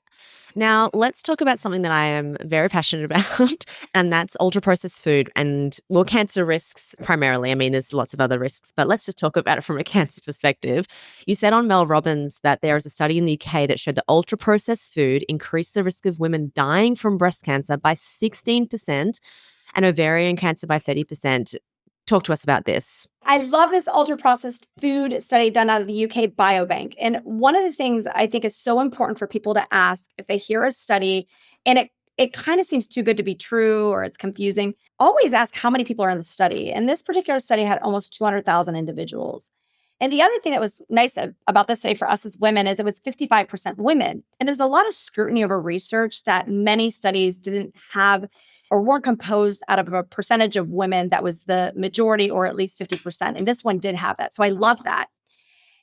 Now, let's talk about something that I am very passionate about, and that's ultra processed food and, well, cancer risks primarily. I mean, there's lots of other risks, but let's just talk about it from a cancer perspective. You said on Mel Robbins that there is a study in the UK that showed that ultra processed food increased the risk of women dying from breast cancer by 16% and ovarian cancer by 30%. Talk to us about this. I love this ultra processed food study done out of the UK Biobank. And one of the things I think is so important for people to ask if they hear a study and it kind of seems too good to be true or it's confusing, always ask how many people are in the study. And this particular study had almost 200,000 individuals. And the other thing that was nice about this study for us as women is it was 55% women. And there's a lot of scrutiny over research that many studies didn't have or weren't composed out of a percentage of women that was the majority or at least 50%. And this one did have that. So I love that.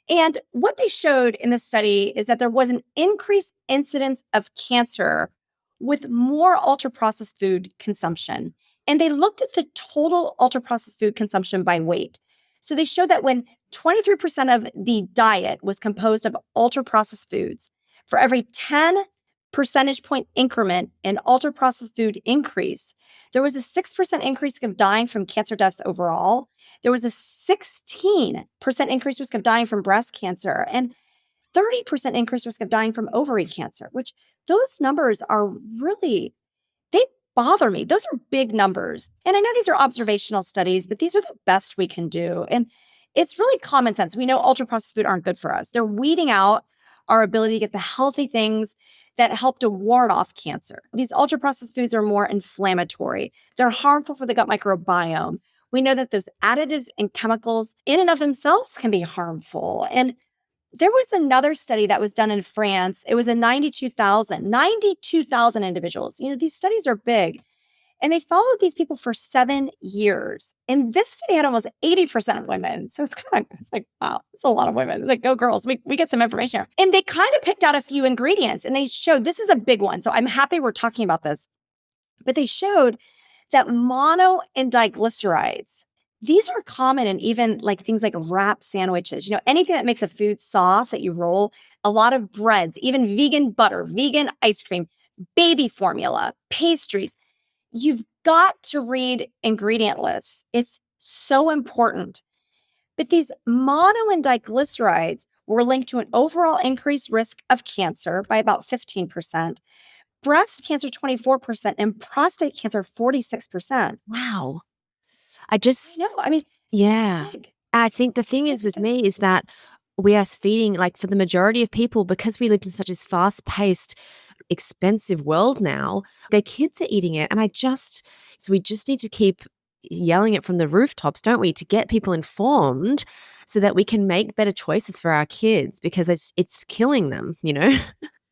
And what they showed in the study is that there was an increased incidence of cancer with more ultra processed food consumption. And they looked at the total ultra processed food consumption by weight. So they showed that when 23% of the diet was composed of ultra processed foods, for every 10 percentage point increment in ultra-processed food increase, there was a 6% increase of dying from cancer deaths overall. There was a 16% increased risk of dying from breast cancer and 30% increased risk of dying from ovary cancer, which those numbers are really, they bother me. Those are big numbers. And I know these are observational studies, but these are the best we can do. And it's really common sense. We know ultra-processed food aren't good for us. They're weeding out our ability to get the healthy things that help to ward off cancer. These ultra-processed foods are more inflammatory. They're harmful for the gut microbiome. We know that those additives and chemicals in and of themselves can be harmful. And there was another study that was done in France. It was a 92,000 individuals. These studies are big. And they followed these people for 7 years. And this study had almost 80% women. So it's like, wow, it's a lot of women. It's like, go girls, we get some information here. And they kind of picked out a few ingredients and they showed, this is a big one. So I'm happy we're talking about this. But they showed that mono and diglycerides, these are common in even like things like wrap sandwiches, anything that makes a food soft that you roll, a lot of breads, even vegan butter, vegan ice cream, baby formula, pastries. You've got to read ingredient lists. It's so important. But these mono and diglycerides were linked to an overall increased risk of cancer by about 15%, breast cancer 24%, and prostate cancer 46%. Wow. I just, No, I mean, yeah. big. I think the thing is with me is that we are feeding, like for the majority of people, because we live in such a fast-paced, expensive world now, their kids are eating it. And so we just need to keep yelling it from the rooftops, don't we, to get people informed so that we can make better choices for our kids because it's killing them,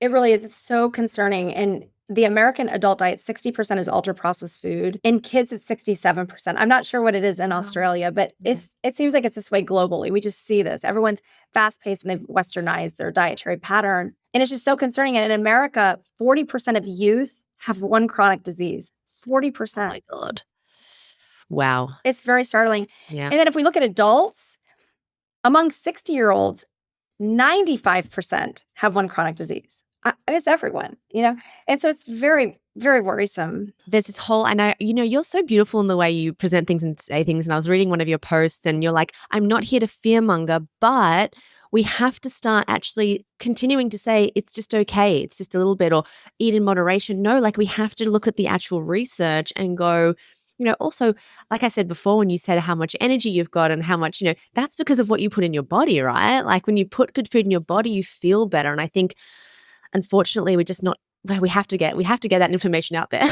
It really is. It's so concerning. And the American adult diet, 60% is ultra-processed food. In kids, it's 67%. I'm not sure what it is in Australia, but it seems like it's this way globally. We just see this. Everyone's fast-paced and they've westernized their dietary pattern. And it's just so concerning. And in America, 40% of youth have one chronic disease. 40%. Oh my God. Wow. It's very startling. Yeah. And then if we look at adults, among 60-year-olds, 95% have one chronic disease. It's everyone, And so it's very, very worrisome. There's this whole, and you're so beautiful in the way you present things and say things. And I was reading one of your posts and you're like, I'm not here to fearmonger, but we have to start actually continuing to say it's just okay. It's just a little bit, or eat in moderation. No, like we have to look at the actual research and go, also, like I said before, when you said how much energy you've got and how much, that's because of what you put in your body, right? Like when you put good food in your body, you feel better. And I think, unfortunately, we have to get that information out there.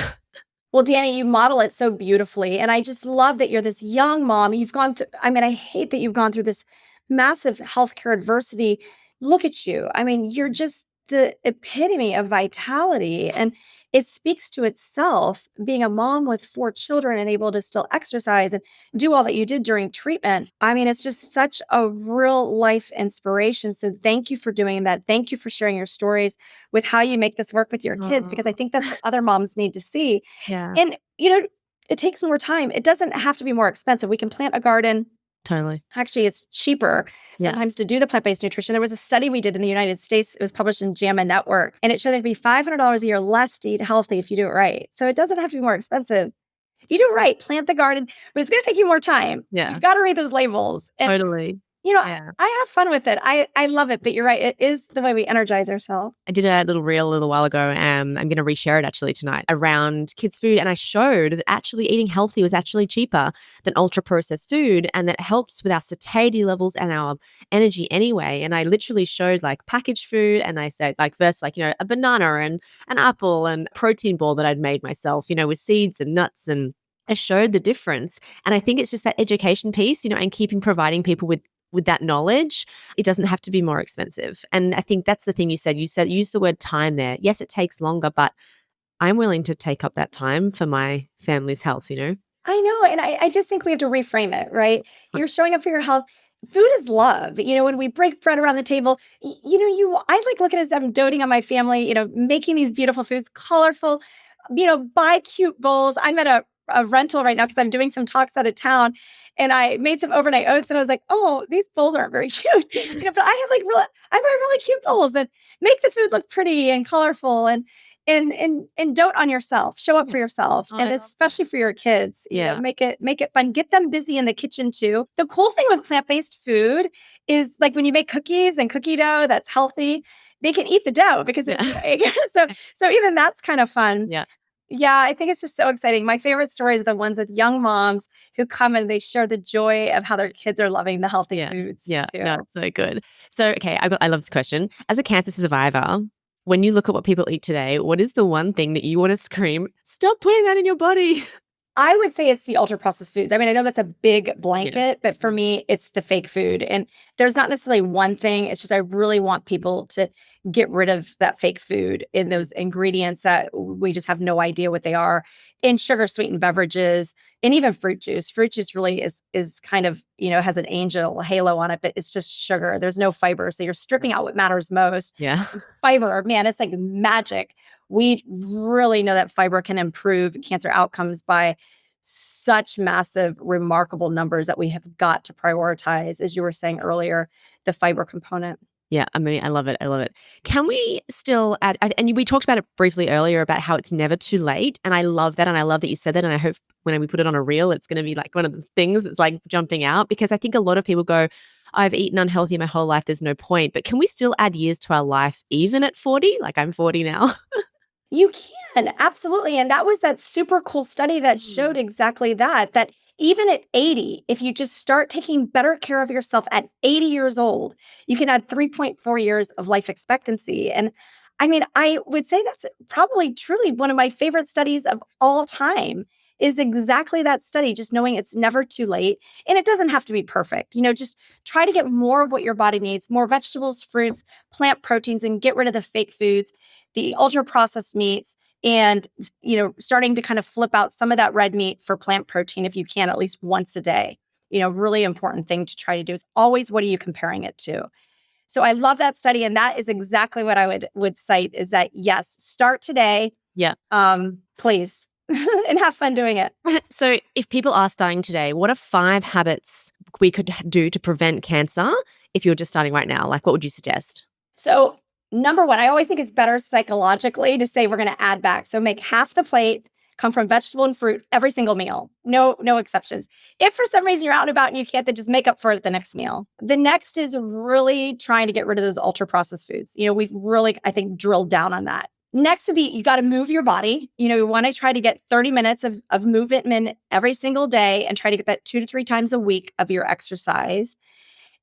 Well, Danni, you model it so beautifully. And I just love that you're this young mom. You've gone through, I hate that you've gone through this massive healthcare adversity. Look at you. You're just the epitome of vitality. And it speaks to itself, being a mom with 4 children and able to still exercise and do all that you did during treatment. It's just such a real life inspiration. So thank you for doing that. Thank you for sharing your stories with how you make this work with your kids, because I think that's what other moms need to see. Yeah. And, it takes more time. It doesn't have to be more expensive. We can plant a garden. Totally. Actually, it's cheaper sometimes to do the plant-based nutrition. There was a study we did in the United States. It was published in JAMA Network, and it showed there'd be $500 a year less to eat healthy if you do it right. So it doesn't have to be more expensive. If you do it right, plant the garden, but it's going to take you more time. Yeah. You've got to read those labels. And, Totally. I have fun with it. I love it, but you're right. It is the way we energize ourselves. I did a little reel a little while ago. I'm going to reshare it actually tonight around kids' food. And I showed that actually eating healthy was actually cheaper than ultra-processed food. And that helps with our satiety levels and our energy anyway. And I literally showed like packaged food. And I said like versus like, a banana and an apple and a protein ball that I'd made myself, with seeds and nuts, and I showed the difference. And I think it's just that education piece, and providing people with that knowledge. It doesn't have to be more expensive. And I think that's the thing you said. Use the word time there. Yes, it takes longer, but I'm willing to take up that time for my family's health, I know. And I just think we have to reframe it, right? You're showing up for your health. Food is love. When we break bread around the table, I like looking as I'm doting on my family, making these beautiful foods, colorful, buy cute bowls. I'm at a a rental right now because I'm doing some talks out of town. And I made some overnight oats and I was like, oh, these bowls aren't very cute. But I have really cute bowls and make the food look pretty and colorful and dote on yourself. Show up for yourself. Oh, I And love especially for your kids. Yeah. Make it fun. Get them busy in the kitchen too. The cool thing with plant-based food is like when you make cookies and cookie dough that's healthy, they can eat the dough because Yeah. so even that's kind of fun. Yeah. Yeah, I think it's just so exciting. My favorite stories are the ones with young moms who come and they share the joy of how their kids are loving the healthy foods Yeah. too. No, it's so good. So, okay, I love this question. As a cancer survivor, when you look at what people eat today, what is the one thing that you want to scream, stop putting that in your body? I would say it's the ultra processed foods. I mean, I know that's a big blanket, but for Mm. me, it's the fake food. And there's not necessarily one thing. It's just I really want people to get rid of that fake food in those ingredients that we just have no idea what they are in sugar sweetened beverages and even fruit juice. Fruit juice really is kind of, has an angel halo on it, but it's just sugar. There's no fiber. So you're stripping out what matters most. Yeah. Fiber, man, it's like magic. We really know that fiber can improve cancer outcomes by such massive, remarkable numbers that we have got to prioritize, as you were saying earlier, the fiber component. Yeah, I mean, I love it. I love it. Can we still add, and we talked about it briefly earlier about how it's never too late. And I love that. And I love that you said that. And I hope when we put it on a reel, it's going to be like one of the things that's like jumping out because I think a lot of people go, I've eaten unhealthy my whole life. There's no point. But can we still add years to our life even at 40? Like I'm 40 now. You can, absolutely. And that was that super cool study that showed exactly that even at 80, if you just start taking better care of yourself at 80 years old, you can add 3.4 years of life expectancy. And I mean, I would say that's probably truly one of my favorite studies of all time is exactly that study, just knowing it's never too late. And it doesn't have to be perfect. Just try to get more of what your body needs, more vegetables, fruits, plant proteins, and get rid of the fake foods, the ultra processed meats, and starting to kind of flip out some of that red meat for plant protein if you can at least once a day. Really important thing to try to do is always what are you comparing it to? So I love that study, and that is exactly what I would cite is that yes, start today, Yeah. please, and have fun doing it. So if people are starting today, what are 5 habits we could do to prevent cancer if you're just starting right now? Like what would you suggest? So number one, I always think it's better psychologically to say we're going to add back. So make half the plate come from vegetable and fruit every single meal. No exceptions. If for some reason you're out and about and you can't, then just make up for it at the next meal. The next is really trying to get rid of those ultra processed foods. We've really, I think, drilled down on that. Next would be you got to move your body. We want to try to get 30 minutes of movement in every single day and try to get that 2 to 3 times a week of your exercise.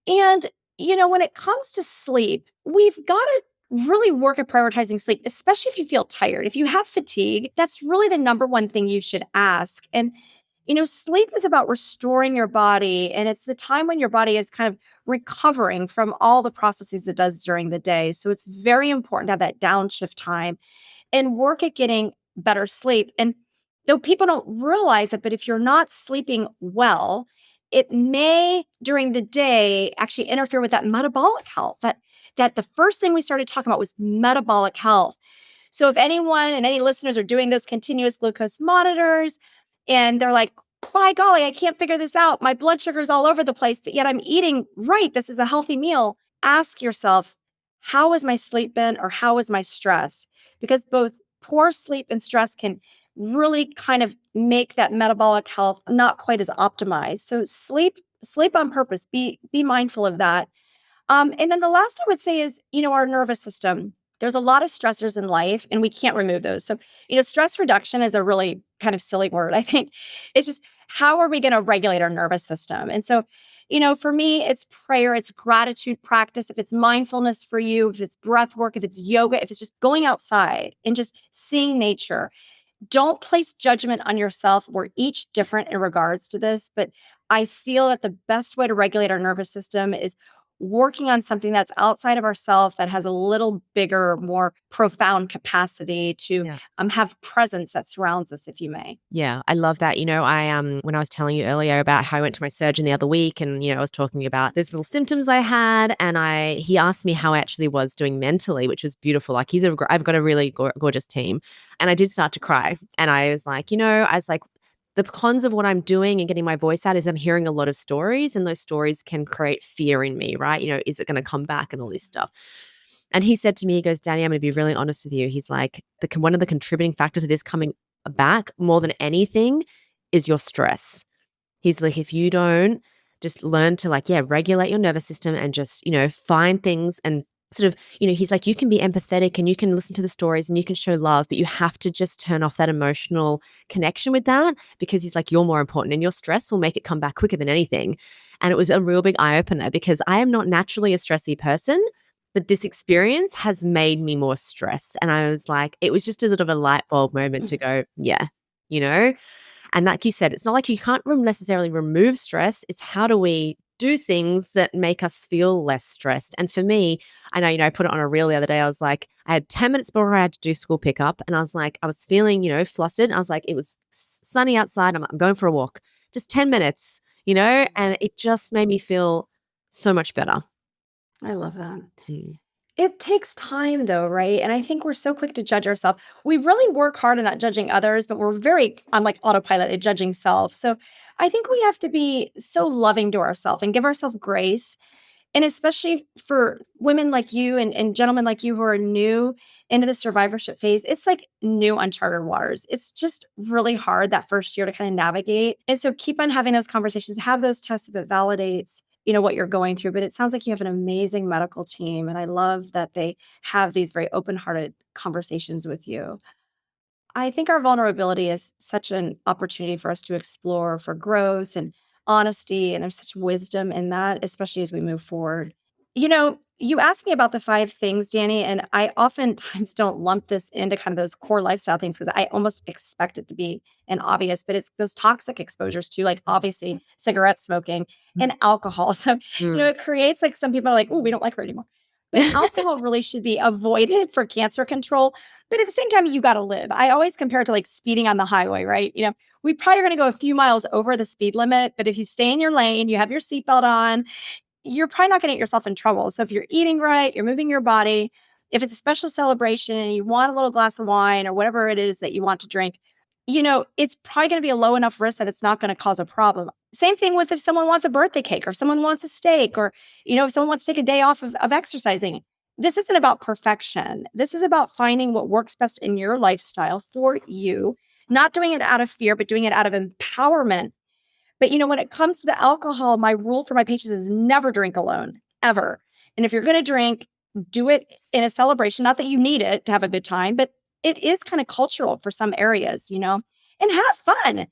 And, when it comes to sleep, we've got to really work at prioritizing sleep, especially if you feel tired. If you have fatigue, that's really the number one thing you should ask. And, sleep is about restoring your body. And it's the time when your body is kind of recovering from all the processes it does during the day. So it's very important to have that downshift time and work at getting better sleep. And though people don't realize it, but if you're not sleeping well, it may during the day actually interfere with that metabolic health. That the first thing we started talking about was metabolic health. So if anyone and any listeners are doing those continuous glucose monitors and they're like, by golly, I can't figure this out. My blood sugar's all over the place, but yet I'm eating right. This is a healthy meal. Ask yourself, how has my sleep been or how is my stress? Because both poor sleep and stress can really kind of make that metabolic health not quite as optimized. So sleep on purpose. Be mindful of that. And then the last I would say is, our nervous system. There's a lot of stressors in life and we can't remove those. So, stress reduction is a really kind of silly word. I think it's just how are we going to regulate our nervous system? And so, for me, it's prayer, it's gratitude practice. If it's mindfulness for you, if it's breath work, if it's yoga, if it's just going outside and just seeing nature, don't place judgment on yourself. We're each different in regards to this, but I feel that the best way to regulate our nervous system is working on something that's outside of ourselves that has a little bigger, more profound capacity to have presence that surrounds us, if you may. Yeah, I love that. I when I was telling you earlier about how I went to my surgeon the other week and I was talking about those little symptoms I had and he asked me how I actually was doing mentally, which was beautiful. Like I've got a really gorgeous team. And I did start to cry. And I was like, the cons of what I'm doing and getting my voice out is I'm hearing a lot of stories, and those stories can create fear in me, right? Is it going to come back and all this stuff? And he said to me, he goes, Danny, I'm going to be really honest with you. He's like, one of the contributing factors of this coming back more than anything is your stress. He's like, if you don't just learn to regulate your nervous system and just, find things and sort of, he's like, you can be empathetic and you can listen to the stories and you can show love, but you have to just turn off that emotional connection with that, because he's like, you're more important and your stress will make it come back quicker than anything. And it was a real big eye opener, because I am not naturally a stressy person, but this experience has made me more stressed. And I was like, it was just a sort of a light bulb moment to go, yeah, you know? And like you said, it's not like you can't necessarily remove stress. It's how do we do things that make us feel less stressed? And for me, I know, I put it on a reel the other day. I was like, I had 10 minutes before I had to do school pickup. And I was like, I was feeling, flustered. I was like, it was sunny outside. I'm going for a walk, just 10 minutes, and it just made me feel so much better. I love that. Mm. It takes time though, right? And I think we're so quick to judge ourselves. We really work hard on not judging others, but we're very on like autopilot at judging self. So I think we have to be so loving to ourselves and give ourselves grace. And especially for women like you and gentlemen like you who are new into the survivorship phase, it's like new uncharted waters. It's just really hard that first year to kind of navigate. And so keep on having those conversations, have those tests if it validates, what you're going through. But it sounds like you have an amazing medical team. And I love that they have these very open-hearted conversations with you. I think our vulnerability is such an opportunity for us to explore for growth and honesty. And there's such wisdom in that, especially as we move forward. You asked me about the 5 things, Danny, and I oftentimes don't lump this into kind of those core lifestyle things because I almost expect it to be an obvious, but it's those toxic exposures too, like obviously cigarette smoking and alcohol. So, Mm. it creates like some people are like, oh, we don't like her anymore. But alcohol really should be avoided for cancer control. But at the same time, you got to live. I always compare it to like speeding on the highway, right? We probably are going to go a few miles over the speed limit, but if you stay in your lane, you have your seatbelt on, you're probably not going to get yourself in trouble. So if you're eating right, you're moving your body, if it's a special celebration and you want a little glass of wine or whatever it is that you want to drink, it's probably going to be a low enough risk that it's not going to cause a problem. Same thing with if someone wants a birthday cake or if someone wants a steak or, if someone wants to take a day off of exercising. This isn't about perfection. This is about finding what works best in your lifestyle for you, not doing it out of fear, but doing it out of empowerment. But when it comes to the alcohol, my rule for my patients is never drink alone, ever. And if you're going to drink, do it in a celebration. Not that you need it to have a good time, but it is kind of cultural for some areas, and have fun.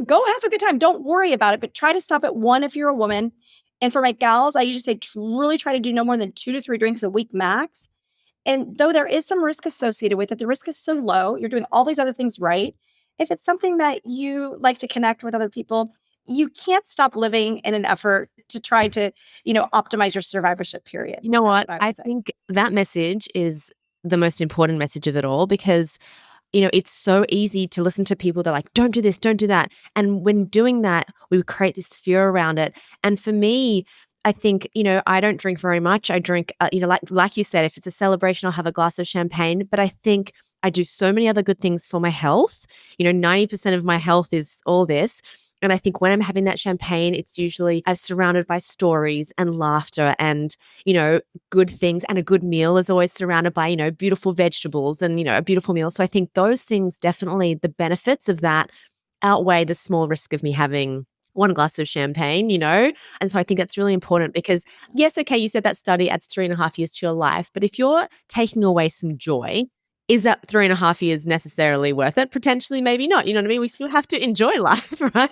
Go have a good time. Don't worry about it, but try to stop at 1 if you're a woman. And for my gals, I usually say really try to do no more than 2 to 3 drinks a week max. And though there is some risk associated with it, the risk is so low. You're doing all these other things right. If it's something that you like to connect with other people, you can't stop living in an effort to try to, optimize your survivorship period. You know That's what? what I I would say. think that message is the most important message of it all, because it's so easy to listen to people that are like, don't do this, don't do that. And when doing that, we create this fear around it. And for me, I think, I don't drink very much. I drink, like you said, if it's a celebration, I'll have a glass of champagne. But I think I do so many other good things for my health. 90% of my health is all this. And I think when I'm having that champagne, it's usually I'm surrounded by stories and laughter and, good things, and a good meal is always surrounded by, beautiful vegetables and, a beautiful meal. So I think those things, definitely the benefits of that outweigh the small risk of me having one glass of champagne. And so I think that's really important because, yes, okay, you said that study adds 3.5 years to your life, but if you're taking away some joy, is that 3.5 years necessarily worth it? Potentially, maybe not. You know what I mean? We still have to enjoy life, right?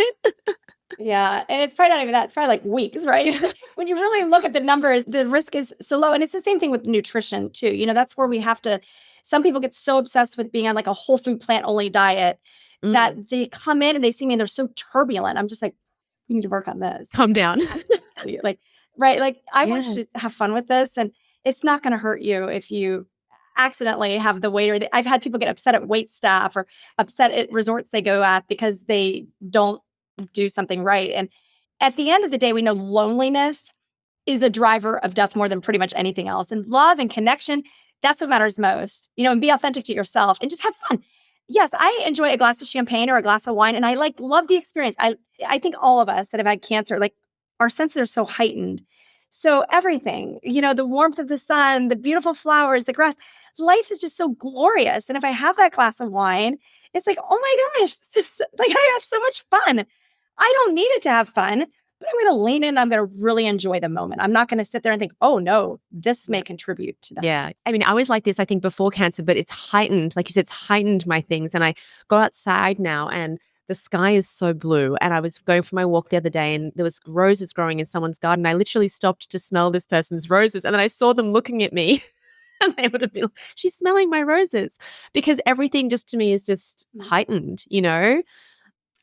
Yeah. And it's probably not even that. It's probably like weeks, right? When you really look at the numbers, the risk is so low. And it's the same thing with nutrition, too. That's where we have to. Some people get so obsessed with being on like a whole food plant only diet Mm, that they come in and they see me and they're so turbulent. I'm just like, we need to work on this. calm down. Like, right. Like, I want Yeah. you to have fun with this. And it's not going to hurt you if you accidentally have the weight I've had people get upset at wait staff or upset at resorts they go at because they don't do something right. And at the end of the day, we know loneliness is a driver of death more than pretty much anything else. And love and connection, that's what matters most, and be authentic to yourself and just have fun. yes, I enjoy a glass of champagne or a glass of wine, and I love the experience. I think all of us that have had cancer, like our senses are so heightened. So everything, the warmth of the sun, the beautiful flowers, the grass, life is just so glorious. And if I have that glass of wine, it's like, oh my gosh, this is like I have so much fun. I don't need it to have fun, but I'm going to lean in. I'm going to really enjoy the moment. I'm not going to sit there and think, oh no, this may contribute to that. Yeah. I mean, I was like this, I think, before cancer, but it's heightened. Like you said, it's heightened my things. And I go outside now and the sky is so blue. And I was going for my walk the other day and there was roses growing in someone's garden. I literally stopped to smell this person's roses. And then I saw them looking at me. And they would have been, she's smelling my roses. Because everything just to me is just heightened,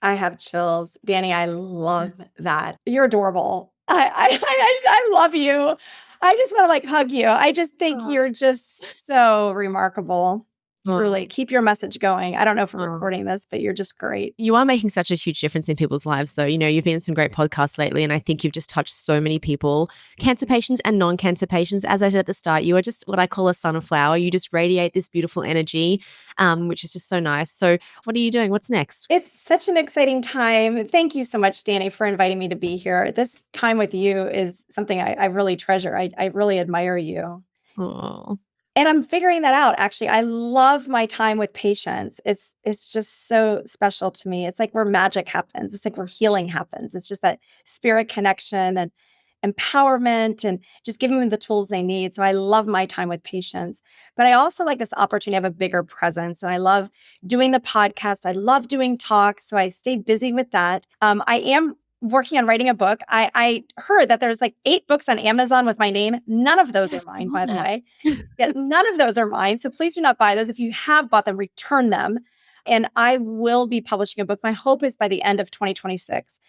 I have chills. Danni, I love that. You're adorable. I love you. I just want to hug you. I just think you're just so remarkable. Truly. Keep your message going. I don't know if we're recording this, but you're just great. You are making such a huge difference in people's lives, though. You've been in some great podcasts lately, and I think you've just touched so many people, cancer patients and non-cancer patients. As I said at the start, you are just what I call a sunflower. You just radiate this beautiful energy, which is just so nice. So what are you doing? What's next? It's such an exciting time. Thank you so much, Danni, for inviting me to be here. This time with you is something I really treasure. I really admire you. Oh. And I'm figuring that out, actually. I love my time with patients. It's just so special to me. It's like where magic happens. It's like where healing happens. It's just that spirit connection and empowerment and just giving them the tools they need. So I love my time with patients. But I also like this opportunity to have a bigger presence. And I love doing the podcast. I love doing talks. So I stay busy with that. I am working on writing a book. I heard that there's 8 books on Amazon with my name. None of those are mine, by the way. Yeah, none of those are mine. So please do not buy those. If you have bought them, return them. And I will be publishing a book. My hope is by the end of 2026.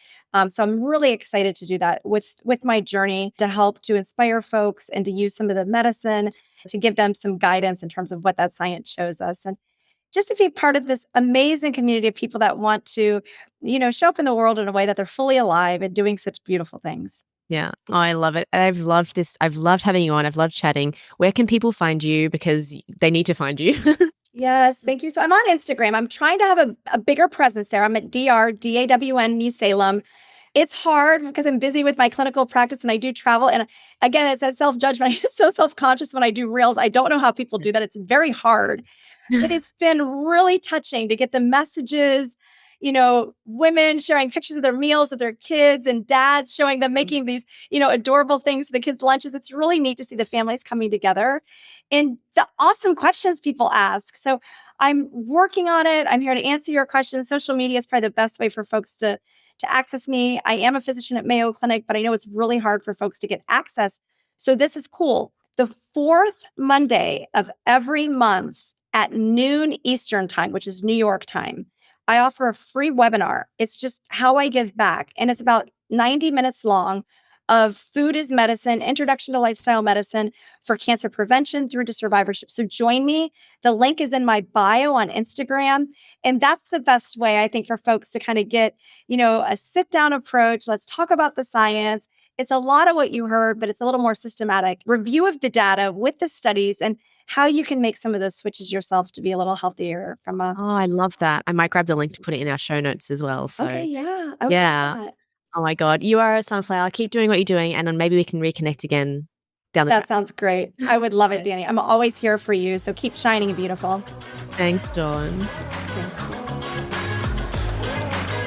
So I'm really excited to do that with my journey to help to inspire folks and to use some of the medicine to give them some guidance in terms of what that science shows us. And just to be part of this amazing community of people that want to, show up in the world in a way that they're fully alive and doing such beautiful things. Yeah. Oh, I love it. I've loved this. I've loved having you on. I've loved chatting. Where can people find you? Because they need to find you. Yes, thank you. So I'm on Instagram. I'm trying to have a bigger presence there. I'm at Dawn Mussallem. It's hard because I'm busy with my clinical practice and I do travel. And again, it's that self-judgment. I get so self-conscious when I do reels. I don't know how people do that. It's very hard. But it's been really touching to get the messages, women sharing pictures of their meals with their kids and dads showing them making these, adorable things for the kids' lunches. It's really neat to see the families coming together and the awesome questions people ask. So I'm working on it. I'm here to answer your questions. Social media is probably the best way for folks to access me. I am a physician at Mayo Clinic, but I know it's really hard for folks to get access. So this is cool. The 4th Monday of every month at noon Eastern time, which is New York time, I offer a free webinar. It's just how I give back. And it's about 90 minutes long of food is medicine, introduction to lifestyle medicine for cancer prevention through to survivorship. So join me. The link is in my bio on Instagram. And that's the best way, I think, for folks to kind of get, a sit down approach. Let's talk about the science. It's a lot of what you heard, but it's a little more systematic review of the data with the studies and how you can make some of those switches yourself to be a little healthier from a. Oh, I love that. I might grab the link to put it in our show notes as well. So Okay, yeah. I would love yeah. that. Oh my God. You are a sunflower. Keep doing what you're doing. And then maybe we can reconnect again down the That track. sounds great. I would love it, Danni. I'm always here for you. So keep shining beautiful. Thanks, Dawn. Thank you.